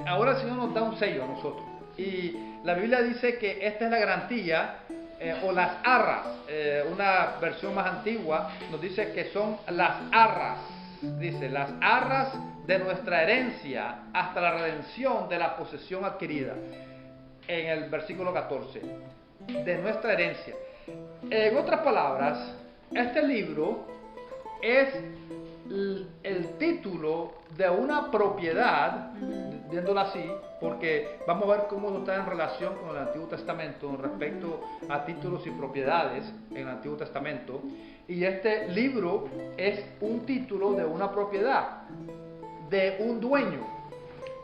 [SPEAKER 1] Ahora el Señor nos da un sello a nosotros. Y la Biblia dice que esta es la garantía, o las arras, una versión más antigua nos dice que son las arras, dice, las arras de nuestra herencia hasta la redención de la posesión adquirida, en el versículo 14, de nuestra herencia. En otras palabras, este libro es el título de una propiedad, viéndolo así, porque vamos a ver cómo está en relación con el Antiguo Testamento respecto a títulos y propiedades en el Antiguo Testamento. Y este libro es un título de una propiedad, de un dueño.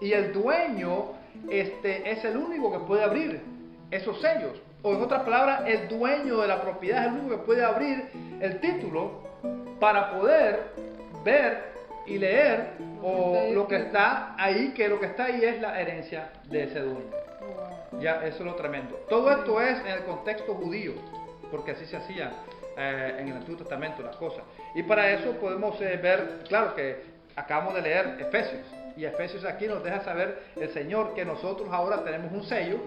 [SPEAKER 1] Y el dueño es el único que puede abrir esos sellos. O en otras palabras, el dueño de la propiedad es el único que puede abrir el título para poder ver y leer lo que está ahí, que lo que está ahí es la herencia de ese dueño. Ya, eso es lo tremendo. Todo esto es en el contexto judío, porque así se hacía en el Antiguo Testamento las cosas. Y para eso podemos ver, claro que acabamos de leer Efesios, y Efesios aquí nos deja saber el Señor que nosotros ahora tenemos un sello,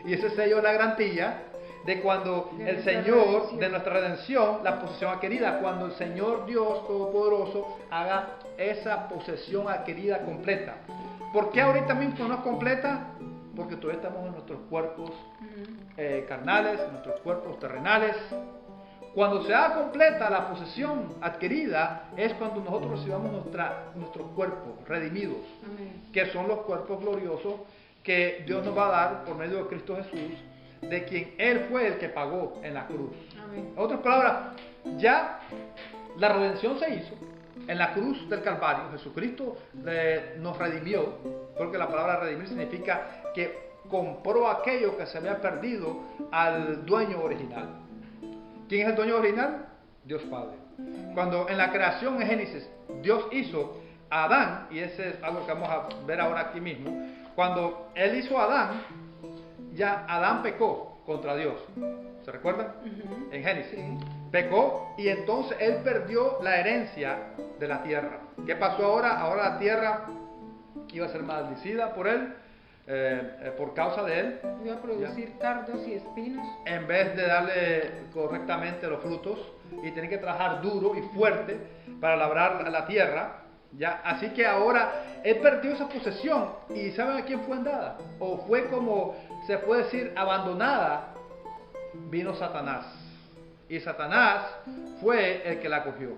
[SPEAKER 1] y ese sello es la garantía de cuando el Señor, de nuestra redención, la posesión adquirida, cuando el Señor Dios Todopoderoso haga esa posesión adquirida completa. ¿Por qué ahorita mismo no es completa? Porque todavía estamos en nuestros cuerpos carnales, en nuestros cuerpos terrenales. Cuando se haga completa la posesión adquirida, es cuando nosotros recibamos nuestros cuerpos redimidos, que son los cuerpos gloriosos que Dios nos va a dar por medio de Cristo Jesús, de quien Él fue el que pagó en la cruz. Amén. En otras palabras, ya la redención se hizo en la cruz del Calvario. Jesucristo nos redimió, porque la palabra redimir significa que compró aquello que se había perdido al dueño original. ¿Quién es el dueño original? Dios Padre. Cuando en la creación en Génesis Dios hizo a Adán, y ese es algo que vamos a ver ahora aquí mismo, cuando Él hizo a Adán, ya Adán pecó contra Dios. ¿Se recuerdan? En Génesis. Sí. Pecó y entonces él perdió la herencia de la tierra. ¿Qué pasó ahora? Ahora la tierra iba a ser maldecida por él, por causa de él.
[SPEAKER 2] Iba a producir cardos y espinos.
[SPEAKER 1] En vez de darle correctamente los frutos, y tener que trabajar duro y fuerte para labrar la tierra. Ya, así que ahora él perdió esa posesión. ¿Y saben a quién fue dada? O fue, como se puede decir, abandonada. Vino Satanás. Y Satanás fue el que la cogió.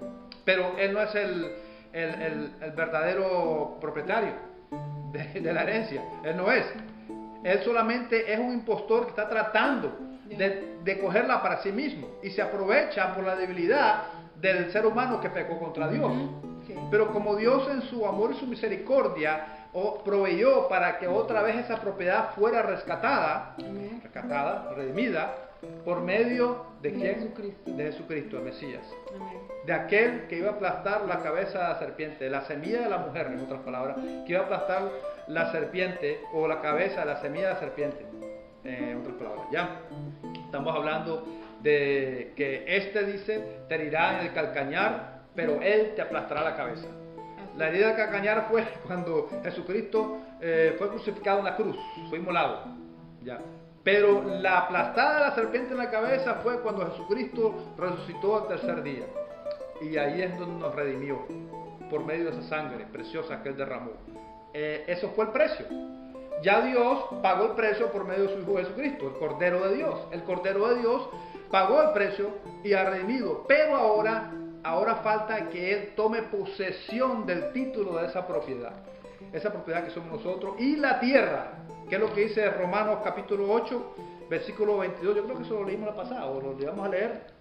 [SPEAKER 1] Pero él no es el verdadero propietario de la herencia. Él no es. Él solamente es un impostor que está tratando de cogerla para sí mismo. Y se aprovecha por la debilidad del ser humano que pecó contra Dios. Pero como Dios en su amor y su misericordia proveyó para que otra vez esa propiedad fuera rescatada, redimida, por medio de ¿quién? Jesucristo. De Jesucristo, el Mesías. Amén. De aquel que iba a aplastar la cabeza de la serpiente, la semilla de la mujer, en otras palabras, que iba a aplastar la serpiente o la cabeza de la semilla de la serpiente. en otras palabras, ¿ya? Estamos hablando de que dice, te herirá en el calcañar, pero él te aplastará la cabeza. La herida del calcañar fue cuando Jesucristo fue crucificado en la cruz, fue inmolado, ¿ya? Pero la aplastada de la serpiente en la cabeza fue cuando Jesucristo resucitó al tercer día. Y ahí es donde nos redimió, por medio de esa sangre preciosa que Él derramó. Eso fue el precio. Ya Dios pagó el precio por medio de su Hijo Jesucristo, el Cordero de Dios. El Cordero de Dios pagó el precio y ha redimido. Pero ahora falta que Él tome posesión del título de esa propiedad que somos nosotros, y la tierra, que es lo que dice Romanos capítulo 8, versículo 22. Yo creo que eso lo leímos la pasada, o lo llevamos a leer.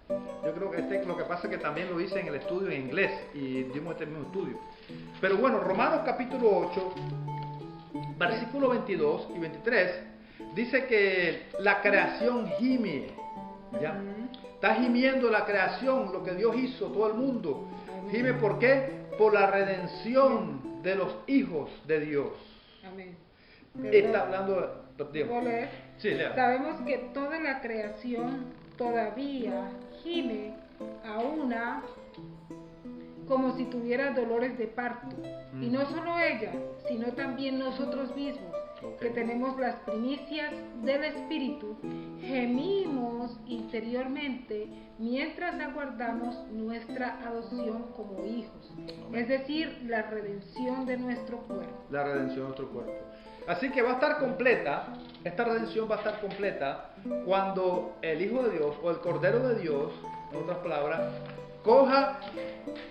[SPEAKER 1] Yo creo que lo que pasa es que también lo hice en el estudio en inglés, y dimos este mismo estudio. Pero bueno, Romanos capítulo 8, versículo 22 y 23, dice que la creación gime, ¿ya? Está gimiendo la creación, lo que Dios hizo, todo el mundo. Gime, ¿por qué? Por la redención de los hijos de Dios.
[SPEAKER 2] Amén.
[SPEAKER 1] Está hablando...
[SPEAKER 2] ¿Puedo leer?
[SPEAKER 1] Sí, lea.
[SPEAKER 2] Sabemos que toda la creación todavía gime a una como si tuviera dolores de parto. Y no solo ella, sino también nosotros mismos, que tenemos las primicias del Espíritu, gemimos interiormente mientras aguardamos nuestra adopción como hijos, es decir, la redención de nuestro cuerpo.
[SPEAKER 1] La redención de nuestro cuerpo. Así que va a estar completa, esta redención va a estar completa cuando el Hijo de Dios o el Cordero de Dios, en otras palabras, coja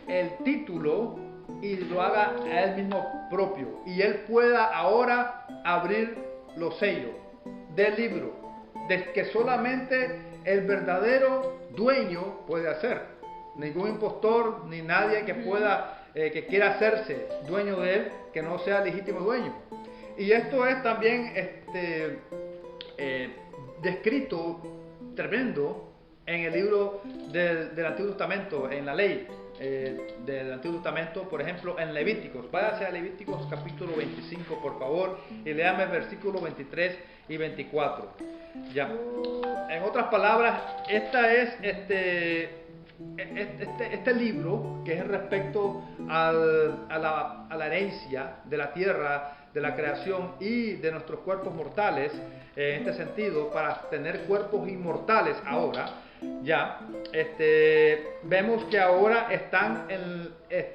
[SPEAKER 1] el título y lo haga a él mismo propio, y él pueda ahora abrir los sellos del libro, de que solamente el verdadero dueño puede hacer. Ningún impostor ni nadie que pueda que quiera hacerse dueño de él, que no sea legítimo dueño. Y esto es también descrito tremendo en el libro del Antiguo Testamento, en la ley del Antiguo Testamento, por ejemplo, en Levíticos. Váyase a Levíticos capítulo 25, por favor, y léame el versículo 23 y 24. Ya. En otras palabras, esta es este libro, que es respecto a la herencia de la tierra, de la creación y de nuestros cuerpos mortales, en este sentido, para tener cuerpos inmortales ahora. Ya, vemos que ahora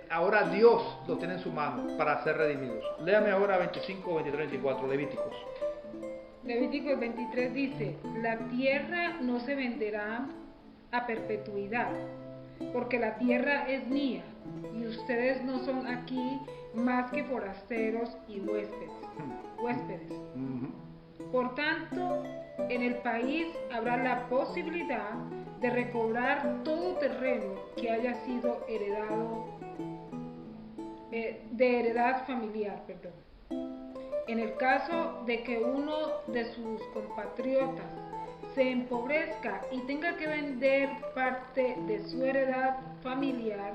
[SPEAKER 1] ahora Dios los tiene en su mano para ser redimidos. Léame ahora 25, 23, 24, Levíticos.
[SPEAKER 2] Levíticos 23 dice: la tierra no se venderá a perpetuidad, porque la tierra es mía, y ustedes no son aquí más que forasteros y huéspedes. Por tanto, en el país habrá la posibilidad de recobrar todo terreno que haya sido heredado, de heredad familiar, En el caso de que uno de sus compatriotas se empobrezca y tenga que vender parte de su heredad familiar,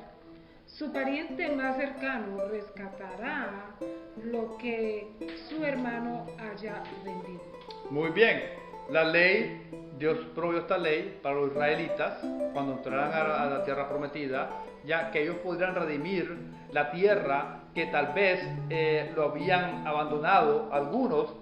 [SPEAKER 2] su pariente más cercano rescatará lo que su hermano haya vendido.
[SPEAKER 1] Muy bien, la ley, Dios proveyó esta ley para los israelitas cuando entraran a la tierra prometida, ya que ellos podrían redimir la tierra que tal vez lo habían abandonado algunos,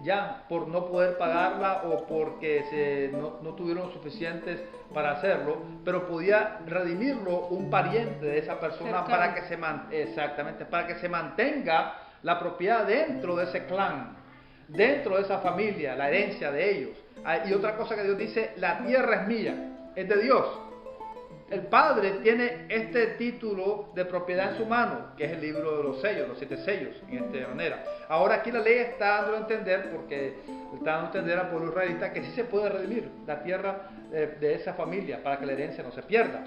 [SPEAKER 1] ya por no poder pagarla o porque no tuvieron suficientes para hacerlo, pero podía redimirlo un pariente de esa persona para que se mantenga la propiedad dentro de ese clan, dentro de esa familia, la herencia de ellos. Y otra cosa que Dios dice: la tierra es mía, es de Dios. El Padre tiene este título de propiedad en su mano, que es el libro de los sellos, los 7 sellos, en esta manera. Ahora aquí la ley está dando a entender, porque está dando a entender al pueblo israelita que sí se puede redimir la tierra de esa familia para que la herencia no se pierda.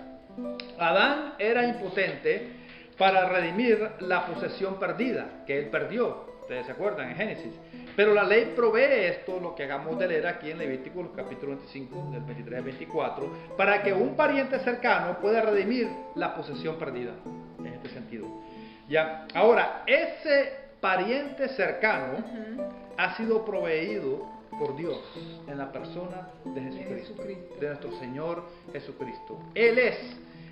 [SPEAKER 1] Adán era impotente para redimir la posesión perdida, que él perdió. Ustedes se acuerdan en Génesis. Pero la ley provee esto, lo que acabamos de leer aquí en Levíticos capítulo 25, del 23 al 24, para que un pariente cercano pueda redimir la posesión perdida, en este sentido. Ya. Ahora, ese pariente cercano ha sido proveído por Dios en la persona de Jesucristo,
[SPEAKER 2] Jesucristo.
[SPEAKER 1] de nuestro Señor Jesucristo. Él es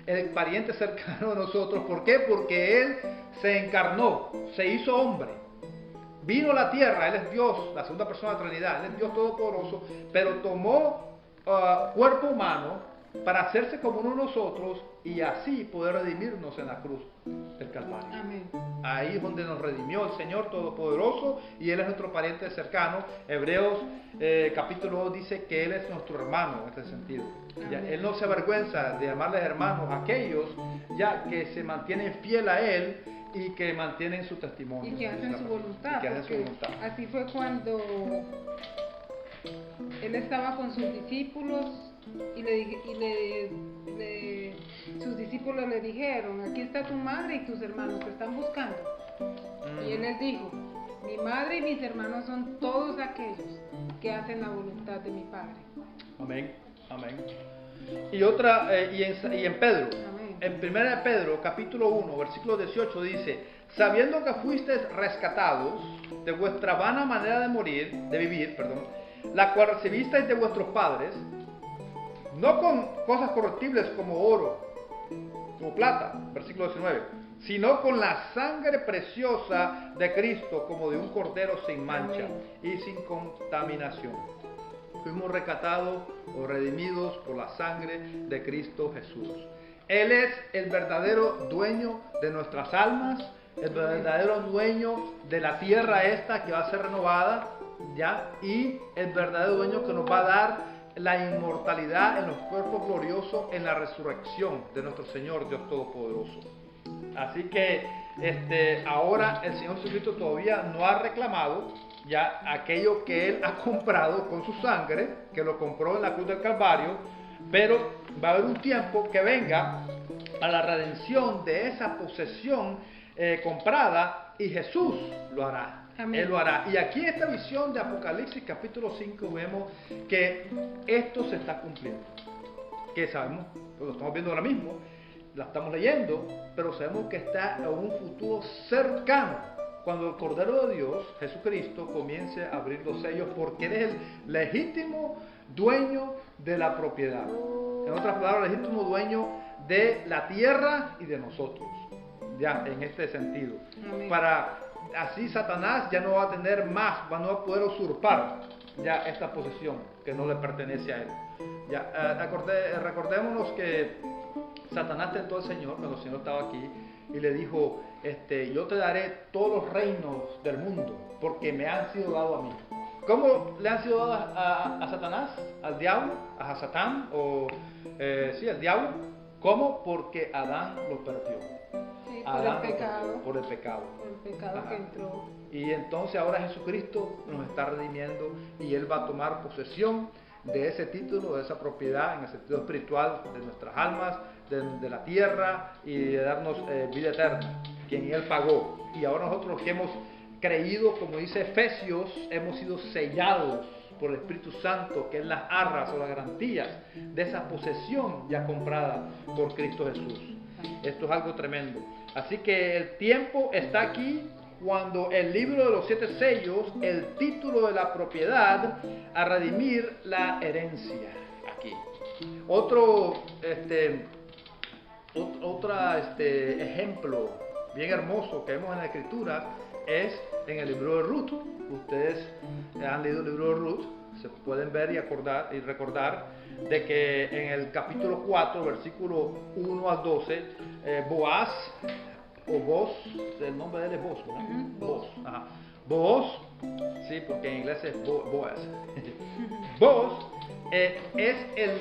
[SPEAKER 1] el pariente cercano de nosotros. ¿Por qué? Porque Él se encarnó, se hizo hombre, vino a la tierra. Él es Dios, la segunda persona de la Trinidad, Él es Dios Todopoderoso, pero tomó cuerpo humano para hacerse como uno de nosotros y así poder redimirnos en la cruz del Calvario.
[SPEAKER 2] Amén.
[SPEAKER 1] Ahí es donde nos redimió el Señor Todopoderoso y Él es nuestro pariente cercano. Hebreos capítulo 2 dice que Él es nuestro hermano en este sentido. Ya, Él no se avergüenza de llamarles hermanos a aquellos ya que se mantienen fiel a Él y que mantienen su testimonio.
[SPEAKER 2] Y que hacen su voluntad.
[SPEAKER 1] Y que hacen su
[SPEAKER 2] porque
[SPEAKER 1] voluntad.
[SPEAKER 2] así fue cuando Él estaba con sus discípulos y sus discípulos le dijeron: aquí está tu madre y tus hermanos, te están buscando. Y Él les dijo: mi madre y mis hermanos son todos aquellos que hacen la voluntad de mi Padre.
[SPEAKER 1] Amén, amén. Y otra, y en Pedro,
[SPEAKER 2] Amén.
[SPEAKER 1] en 1 Pedro capítulo 1, versículo 18 dice: sabiendo que fuisteis rescatados de vuestra vana manera de vivir, la cual recibisteis de vuestros padres, no con cosas corruptibles como oro, como plata, versículo 19, sino con la sangre preciosa de Cristo, como de un cordero sin mancha y sin contaminación. Fuimos rescatados o redimidos por la sangre de Cristo Jesús. Él es el verdadero dueño de nuestras almas, el verdadero dueño de la tierra esta que va a ser renovada, ¿ya? Y el verdadero dueño que nos va a dar la inmortalidad en los cuerpos gloriosos en la resurrección de nuestro Señor Dios Todopoderoso. Así que ahora el Señor Jesucristo todavía no ha reclamado ya aquello que Él ha comprado con su sangre, que lo compró en la cruz del Calvario, pero va a haber un tiempo que venga a la redención de esa posesión comprada y Jesús lo hará.
[SPEAKER 2] Amén.
[SPEAKER 1] Él lo hará. Y aquí en esta visión de Apocalipsis capítulo 5 vemos que esto se está cumpliendo. Que sabemos, lo estamos viendo ahora mismo, la estamos leyendo, pero sabemos que está en un futuro cercano, cuando el Cordero de Dios, Jesucristo, comience a abrir los sellos, porque Él es el legítimo dueño de la propiedad. En otras palabras, el legítimo dueño de la tierra y de nosotros. Ya, en este sentido.
[SPEAKER 2] Amén.
[SPEAKER 1] Para así Satanás ya no va a tener más, va a no poder usurpar ya esta posesión que no le pertenece a él. Ya, recordémonos que Satanás tentó al Señor cuando el Señor estaba aquí y le dijo: yo te daré todos los reinos del mundo porque me han sido dados a mí. ¿Cómo le han sido dados a Satanás? ¿Al diablo? ¿A Satán? Sí, al diablo. ¿Cómo? Porque Adán lo perdió.
[SPEAKER 2] Sí,
[SPEAKER 1] Adán
[SPEAKER 2] por el pecado.
[SPEAKER 1] Por el pecado.
[SPEAKER 2] Por el pecado
[SPEAKER 1] Ajá.
[SPEAKER 2] que entró.
[SPEAKER 1] Y entonces ahora Jesucristo nos está redimiendo y Él va a tomar posesión de ese título, de esa propiedad en el sentido espiritual de nuestras almas, de la tierra y de darnos vida eterna, quien Él pagó. Y ahora nosotros que hemos creído, como dice Efesios, hemos sido sellados por el Espíritu Santo, que es las arras o las garantías de esa posesión ya comprada por Cristo Jesús. Esto es algo tremendo. Así que el tiempo está aquí cuando el libro de los 7 sellos, el título de la propiedad, a redimir la herencia aquí. Otro ejemplo bien hermoso que vemos en la Escritura es en el libro de Ruth. Ustedes han leído el libro de Ruth, se pueden ver y recordar de que en el capítulo 4, versículo 1 al 12, Boaz, o Boaz, el nombre de él es Boaz, ¿verdad? Boaz. Ajá. Boaz, sí, porque en inglés es Boaz. Boaz es el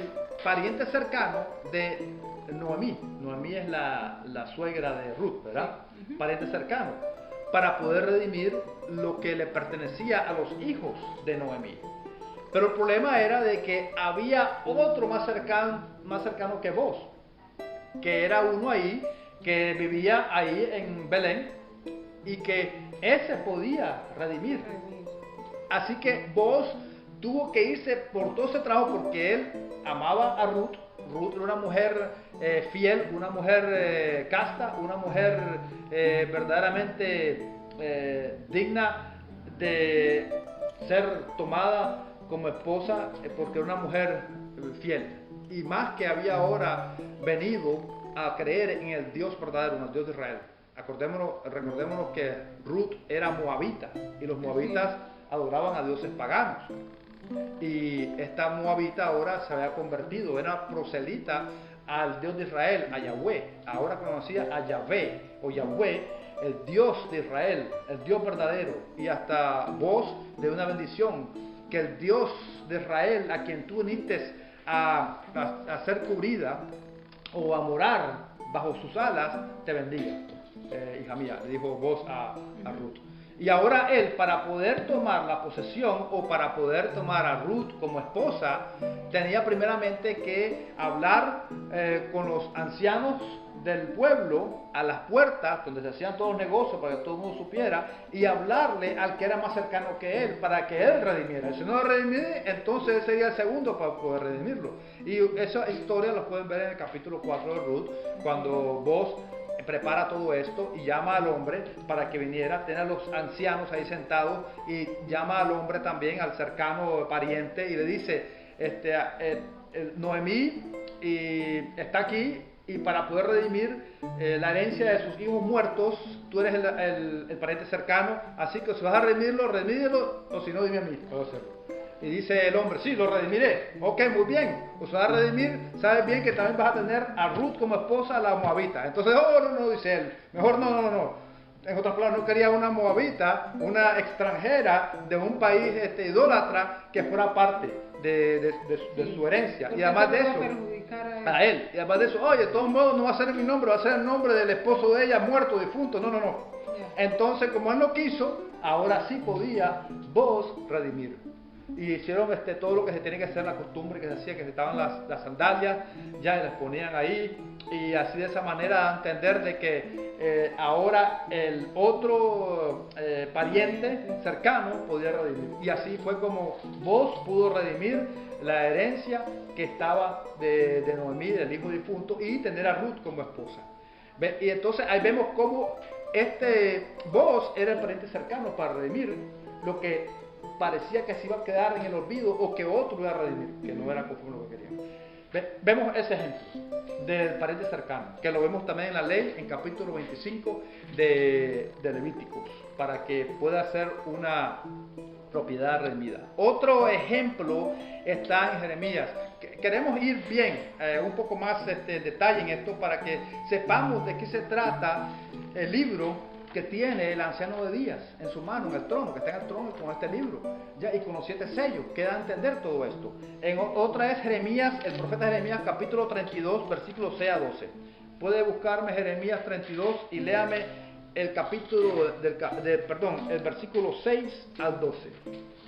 [SPEAKER 1] pariente cercano de Noemí. Noemí es la suegra de Ruth, ¿verdad? Pariente cercano, para poder redimir lo que le pertenecía a los hijos de Noemí. Pero el problema era de que había otro más cercano que Boaz, que era uno ahí que vivía ahí en Belén y que ese podía redimir. Así que Boaz tuvo que irse por todo ese trabajo porque él amaba a Ruth. Ruth era una mujer fiel, una mujer casta, una mujer verdaderamente digna de ser tomada como esposa porque era una mujer fiel. Y más que había ahora venido a creer en el Dios verdadero, en el Dios de Israel. Recordémonos que Ruth era moabita y los moabitas adoraban a dioses paganos. Y esta moabita ahora se había convertido, era proselita al Dios de Israel, a Yahweh. Ahora conocía a Yahvé o Yahweh, el Dios de Israel, el Dios verdadero. Y hasta voz de una bendición, que el Dios de Israel, a quien tú viniste a ser cubrida o a morar bajo sus alas, te bendiga. Hija mía, le dijo voz a Ruth. Y ahora él, para poder tomar la posesión o para poder tomar a Ruth como esposa, tenía primeramente que hablar con los ancianos del pueblo a las puertas donde se hacían todos los negocios para que todo el mundo supiera, y hablarle al que era más cercano que él para que él redimiera. Si no lo redimiera, entonces él sería el segundo para poder redimirlo. Y esa historia la pueden ver en el capítulo 4 de Ruth, cuando Boaz prepara todo esto y llama al hombre para que viniera, tiene a los ancianos ahí sentados y llama al hombre también, al cercano pariente, y le dice, Noemí está aquí, y para poder redimir la herencia de sus hijos muertos, tú eres el pariente cercano, así que si vas a redimídelo, o si no, dime a mí, puedo hacerlo. Y dice el hombre, sí, lo redimiré. Ok, muy bien, pues vas a redimir, sabes bien que también vas a tener a Ruth como esposa, a la moabita. Entonces, no, dice él, mejor no. En otras palabras, no quería una moabita, una extranjera de un país idólatra que fuera parte de su herencia. Y además de eso, a él. Y además de eso, oye, de todos modos no va a ser en mi nombre, va a ser el nombre del esposo de ella, muerto, difunto. No. Entonces, como él no quiso, ahora sí podía Boaz redimir. Y hicieron todo lo que se tenía que hacer, la costumbre que se hacía, que se estaban las sandalias, ya las ponían ahí, y así de esa manera a entender de que ahora el otro pariente cercano podía redimir. Y así fue como Boaz pudo redimir la herencia que estaba de Noemí, del hijo difunto, y tener a Ruth como esposa. Y entonces ahí vemos cómo Boaz era el pariente cercano para redimir lo que parecía que se iba a quedar en el olvido o que otro iba a redimir, que no era conforme lo que querían. Vemos ese ejemplo del pariente cercano, que lo vemos también en la ley, en capítulo 25 de Levíticos, para que pueda ser una propiedad redimida. Otro ejemplo está en Jeremías. Queremos ir bien, un poco más detalle en esto para que sepamos de qué se trata el libro que tiene el anciano de Días en su mano, en el trono, que está en el trono con este libro, ya, y con los 7 sellos, que da a entender todo esto. Otra es Jeremías, el profeta Jeremías, capítulo 32, versículos 6 a 12. Puede buscarme Jeremías 32 y léame el capítulo, el versículo 6 al 12.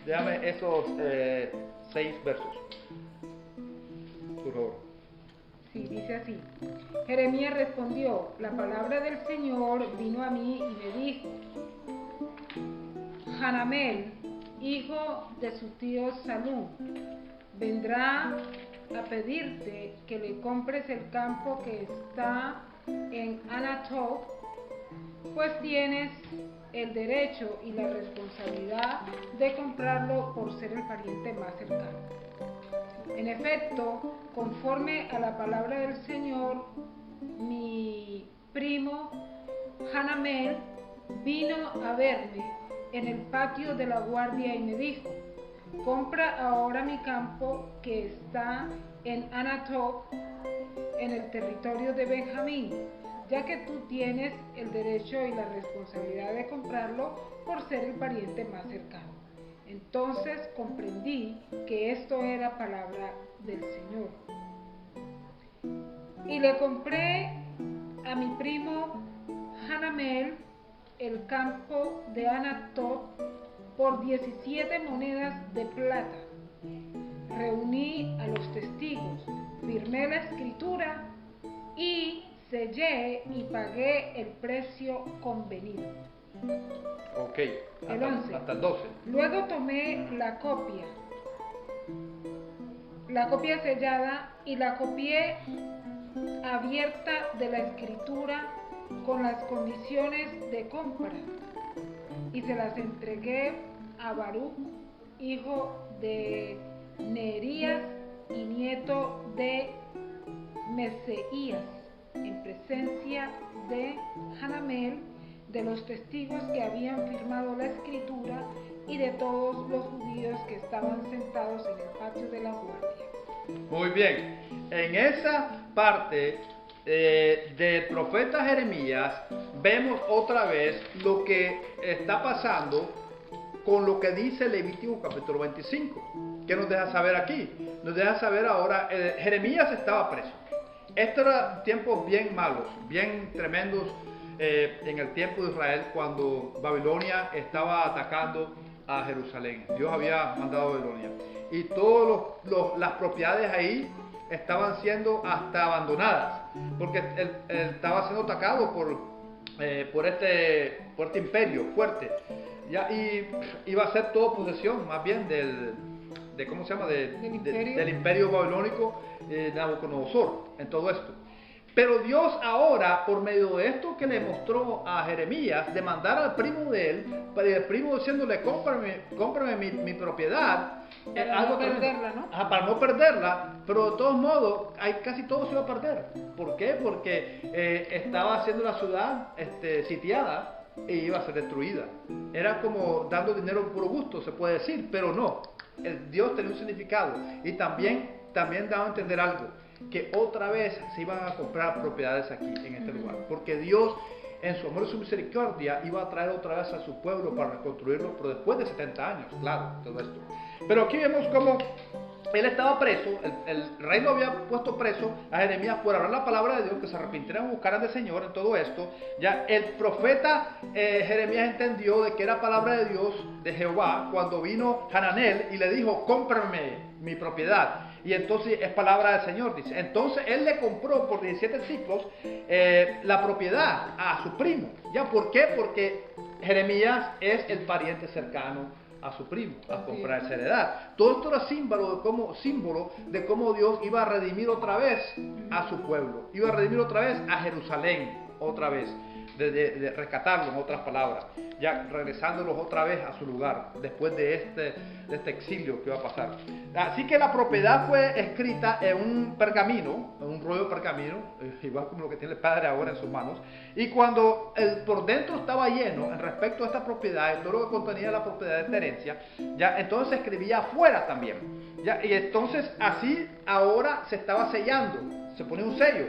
[SPEAKER 1] Léame esos 6 versos, por favor.
[SPEAKER 2] Sí, dice así. Jeremías respondió, la palabra del Señor vino a mí y me dijo, Hanamel, hijo de su tío Salum, vendrá a pedirte que le compres el campo que está en Anatot, pues tienes el derecho y la responsabilidad de comprarlo por ser el pariente más cercano. En efecto, conforme a la palabra del Señor, mi primo Hanamel vino a verme en el patio de la guardia y me dijo, compra ahora mi campo que está en Anatot, en el territorio de Benjamín, ya que tú tienes el derecho y la responsabilidad de comprarlo por ser el pariente más cercano. Entonces comprendí que esto era palabra del Señor. Y le compré a mi primo Hanamel el campo de Anatot por 17 monedas de plata. Reuní a los testigos, firmé la escritura y sellé y pagué el precio convenido.
[SPEAKER 1] Ok,
[SPEAKER 2] el 11.
[SPEAKER 1] Hasta el 12.
[SPEAKER 2] Luego tomé la copia sellada y la copié abierta de la escritura con las condiciones de compra y se las entregué a Baruch, hijo de Neerías y nieto de Meseías, en presencia de Hanamel, de los testigos que habían firmado la escritura y de todos los judíos que estaban sentados en el patio de la guardia.
[SPEAKER 1] Muy bien, en esa parte del profeta Jeremías vemos otra vez lo que está pasando con lo que dice Levítico capítulo 25. ¿Qué nos deja saber aquí? Nos deja saber ahora, Jeremías estaba preso. Estos eran tiempos bien malos, bien tremendos en el tiempo de Israel, cuando Babilonia estaba atacando a Jerusalén. Dios había mandado a Babilonia. Y todas las propiedades ahí estaban siendo hasta abandonadas, porque él estaba siendo atacado por este imperio fuerte. Ya, y iba a ser todo posesión, más bien del imperio babilónico, Nabucodonosor, en todo esto. Pero Dios ahora, por medio de esto que le mostró a Jeremías, de mandar al primo de él, el primo diciéndole, cómprame mi propiedad,
[SPEAKER 2] para no perderla, ¿no?
[SPEAKER 1] Para no perderla, pero de todos modos, casi todo se iba a perder. ¿Por qué? Porque estaba siendo la ciudad sitiada e iba a ser destruida. Era como dando dinero por puro gusto, se puede decir, pero no. Dios tenía un significado, y también daba a entender algo, que otra vez se iban a comprar propiedades aquí en este lugar, porque Dios en su amor y su misericordia iba a traer otra vez a su pueblo para reconstruirlo, pero después de 70 años, claro, todo esto. Pero aquí vemos cómo él estaba preso, el rey lo había puesto preso a Jeremías por hablar la palabra de Dios, que se arrepintieran y buscaran del Señor en todo esto. Ya el profeta Jeremías entendió de que era palabra de Dios, de Jehová, cuando vino Hananel y le dijo, cómprame mi propiedad. Y entonces es palabra del Señor, dice. Entonces él le compró por 17 ciclos la propiedad a su primo. ¿Ya por qué? Porque Jeremías es el pariente cercano a su primo, a comprar esa heredad. Todo esto era símbolo de cómo Dios iba a redimir otra vez a su pueblo, iba a redimir otra vez a Jerusalén, otra vez, de rescatarlo, en otras palabras, ya regresándolos otra vez a su lugar, después de este exilio que va a pasar. Así que la propiedad fue escrita en un pergamino, en un rollo de pergamino, igual como lo que tiene el padre ahora en sus manos, y cuando por dentro estaba lleno en respecto a esta propiedad, y todo lo que contenía la propiedad de esta herencia, ya entonces se escribía afuera también, ya, y entonces así ahora se estaba sellando, se ponía un sello,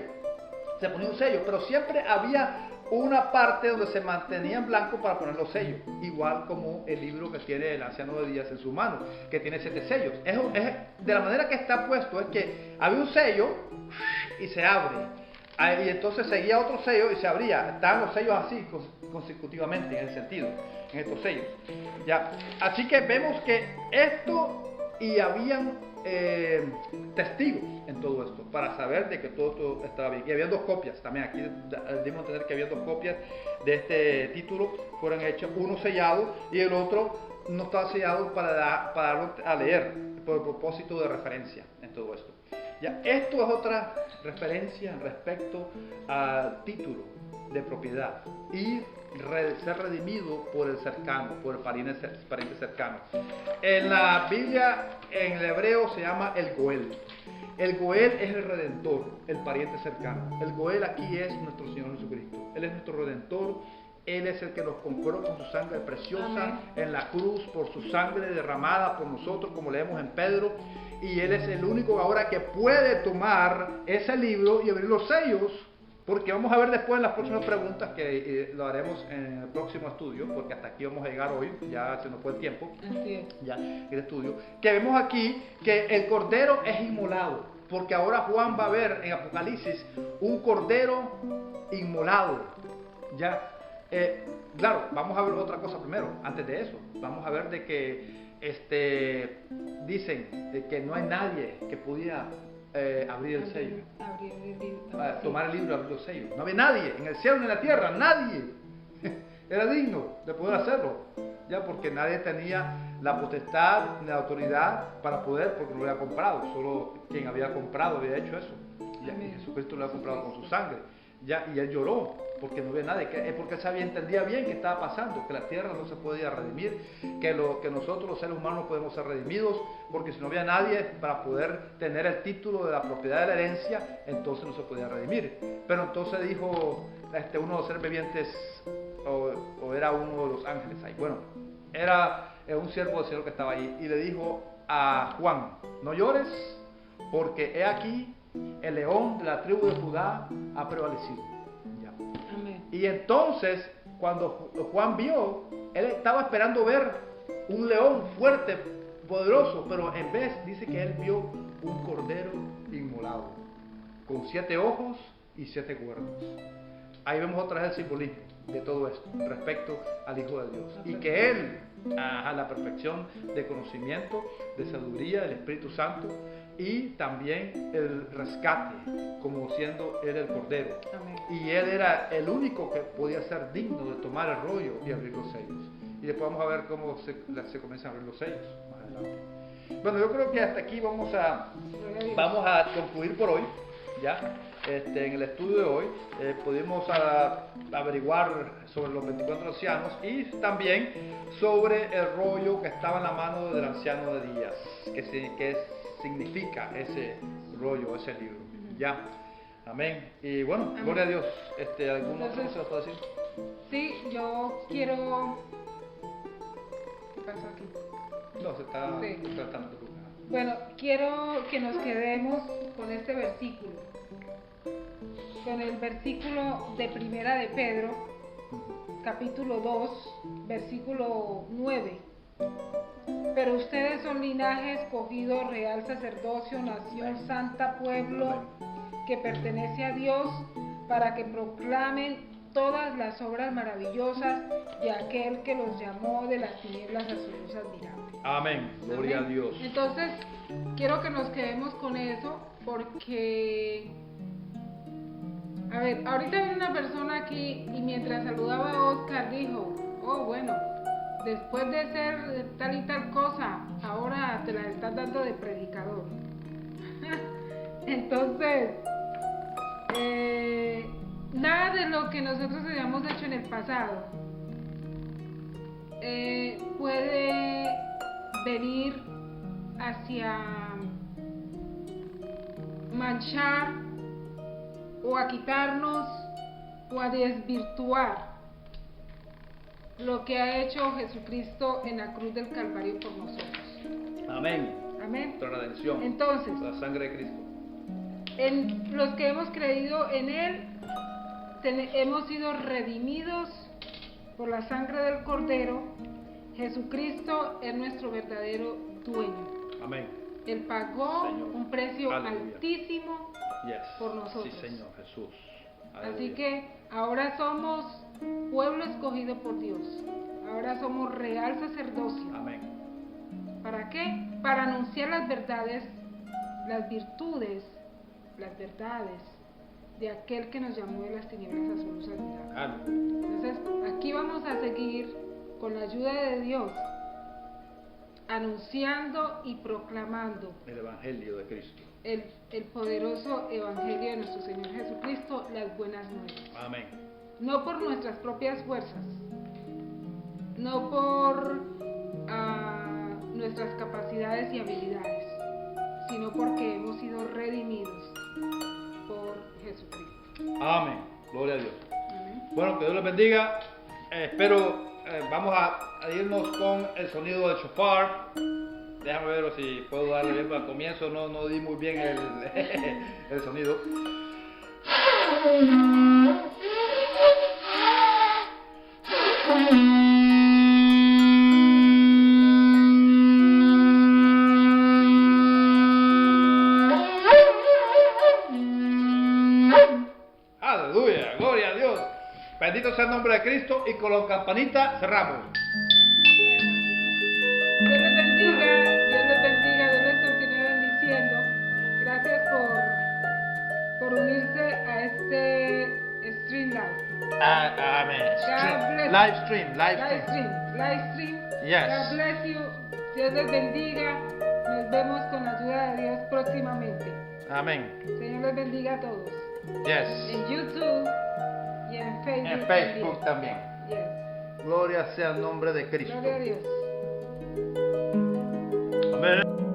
[SPEAKER 1] pero siempre había una parte donde se mantenía en blanco para poner los sellos, igual como el libro que tiene el anciano de Días en su mano, que tiene 7 sellos. De la manera que está puesto es que había un sello y se abre, y entonces seguía otro sello y se abría. Estaban los sellos así consecutivamente en el sentido, en estos sellos. ¿Ya? Así que vemos que esto, y habían testigos en todo esto para saber de que todo esto estaba bien, y había 2 copias también. Aquí debemos entender que había 2 copias de este título, fueron hechas, uno sellado y el otro no estaba sellado para darlo a leer por el propósito de referencia en todo esto. Ya, esto es otra referencia respecto al título de propiedad y ser redimido por el cercano, por el pariente cercano. En la Biblia, en el hebreo, se llama el Goel. El Goel es el redentor, el pariente cercano. El Goel aquí es nuestro Señor Jesucristo. Él es nuestro redentor. Él es el que nos compró con su sangre preciosa. Amén. En la cruz, por su sangre derramada por nosotros, como leemos en Pedro. Y Él es el único ahora que puede tomar ese libro y abrir los sellos. Porque vamos a ver después en las próximas preguntas, que lo haremos en el próximo estudio, porque hasta aquí vamos a llegar hoy, ya se nos fue el tiempo.
[SPEAKER 2] Así es.
[SPEAKER 1] Ya, el estudio. Que vemos aquí que el cordero es inmolado, porque ahora Juan va a ver en Apocalipsis un cordero inmolado. Ya, claro, vamos a ver otra cosa primero, antes de eso. Vamos a ver de que dicen de que no hay nadie que pudiera abrir el sello, tomar el libro y abrir los sellos. No había nadie en el cielo ni en la tierra, nadie era digno de poder hacerlo, ya, porque nadie tenía la potestad ni la autoridad para poder, porque no lo había comprado, solo quien había comprado había hecho eso, ya, y Jesucristo lo había comprado con su sangre, ya, y Él lloró porque no había nadie, porque él entendía bien qué estaba pasando, que la tierra no se podía redimir, que nosotros los seres humanos no podemos ser redimidos, porque si no había nadie para poder tener el título de la propiedad de la herencia, entonces no se podía redimir. Pero entonces dijo uno de los seres vivientes, o era uno de los ángeles ahí, bueno, era un siervo del Señor que estaba ahí, y le dijo a Juan: no llores, porque he aquí el león de la tribu de Judá ha prevalecido. Ya.
[SPEAKER 2] Amén.
[SPEAKER 1] Y entonces, cuando Juan vio, él estaba esperando ver un león fuerte, poderoso, pero en vez, dice que él vio un cordero inmolado, con 7 ojos y 7 cuernos. Ahí vemos otra vez el simbolismo de todo esto respecto al Hijo de Dios, y que él, a la perfección de conocimiento, de sabiduría del Espíritu Santo, y también el rescate, como siendo él el Cordero.
[SPEAKER 2] Amén.
[SPEAKER 1] Y él era el único que podía ser digno de tomar el rollo y abrir los sellos. Y después vamos a ver cómo se comienzan a abrir los sellos más adelante. Bueno, yo creo que hasta aquí vamos a concluir por hoy. ¿Ya? En el estudio de hoy pudimos averiguar sobre los 24 ancianos y también sobre el rollo que estaba en la mano del anciano de Días, que significa ese rollo, ese libro. ¿Ya? Amén. Y bueno, amén. Gloria a Dios. ¿Algún otro se lo puede decir?
[SPEAKER 2] Sí, yo quiero... ¿Qué pasó aquí?
[SPEAKER 1] No, se está tratando.
[SPEAKER 2] Bueno, quiero que nos quedemos con este versículo, con el versículo de Primera de Pedro, capítulo 2, versículo 9. Pero ustedes son linaje escogido, real sacerdocio, nación santa, pueblo que pertenece a Dios, para que proclamen todas las obras maravillosas de aquel que los llamó de las tinieblas a su luz admirable.
[SPEAKER 1] Amén, gloria a Dios.
[SPEAKER 2] Entonces, quiero que nos quedemos con eso, porque, a ver, ahorita viene una persona aquí y mientras saludaba a Oscar dijo: oh, bueno, después de ser tal y tal cosa, ahora te la estás dando de predicador. Entonces, nada de lo que nosotros hayamos hecho en el pasado puede venir hacia manchar o a quitarnos o a desvirtuar lo que ha hecho Jesucristo en la cruz del Calvario por nosotros.
[SPEAKER 1] Amén.
[SPEAKER 2] Amén.
[SPEAKER 1] Nuestra redención.
[SPEAKER 2] Entonces,
[SPEAKER 1] la sangre de Cristo.
[SPEAKER 2] En los que hemos creído en Él, hemos sido redimidos por la sangre del Cordero. Jesucristo es nuestro verdadero dueño.
[SPEAKER 1] Amén.
[SPEAKER 2] Él pagó, Señor, un precio, aleluya, altísimo, por nosotros.
[SPEAKER 1] Sí, Señor Jesús. Aleluya.
[SPEAKER 2] Así que ahora somos pueblo escogido por Dios. Ahora somos real sacerdocio.
[SPEAKER 1] Amén.
[SPEAKER 2] ¿Para qué? Para anunciar las verdades, las virtudes, las verdades de aquel que nos llamó de las tinieblas a su luz admirable. Entonces, aquí vamos a seguir con la ayuda de Dios, anunciando y proclamando
[SPEAKER 1] el Evangelio de Cristo,
[SPEAKER 2] el poderoso Evangelio de nuestro Señor Jesucristo, las buenas nuevas.
[SPEAKER 1] Amén.
[SPEAKER 2] No por nuestras propias fuerzas, no por nuestras capacidades y habilidades, sino porque hemos sido redimidos por Jesucristo.
[SPEAKER 1] Amén. Gloria a Dios.
[SPEAKER 2] Amén.
[SPEAKER 1] Bueno, que Dios les bendiga. Espero, vamos a irnos con el sonido del shofar. Déjame ver si puedo darle bien. Al comienzo no di muy bien el sonido. Aleluya, gloria a Dios. Bendito sea el nombre de Cristo, y con la campanita cerramos.
[SPEAKER 2] Dios les bendiga, Dios les continúe bendiciendo. Gracias por unirse a este stream live.
[SPEAKER 1] Amén. Live stream. Yes.
[SPEAKER 2] God bless you. Dios les bendiga. Nos vemos con la ayuda de Dios próximamente.
[SPEAKER 1] Amén.
[SPEAKER 2] Señor les bendiga a todos.
[SPEAKER 1] Yes.
[SPEAKER 2] En YouTube, Y en Facebook,
[SPEAKER 1] en Facebook también.
[SPEAKER 2] Yes.
[SPEAKER 1] Gloria sea el nombre de Cristo.
[SPEAKER 2] Gloria a Dios.
[SPEAKER 1] Amén.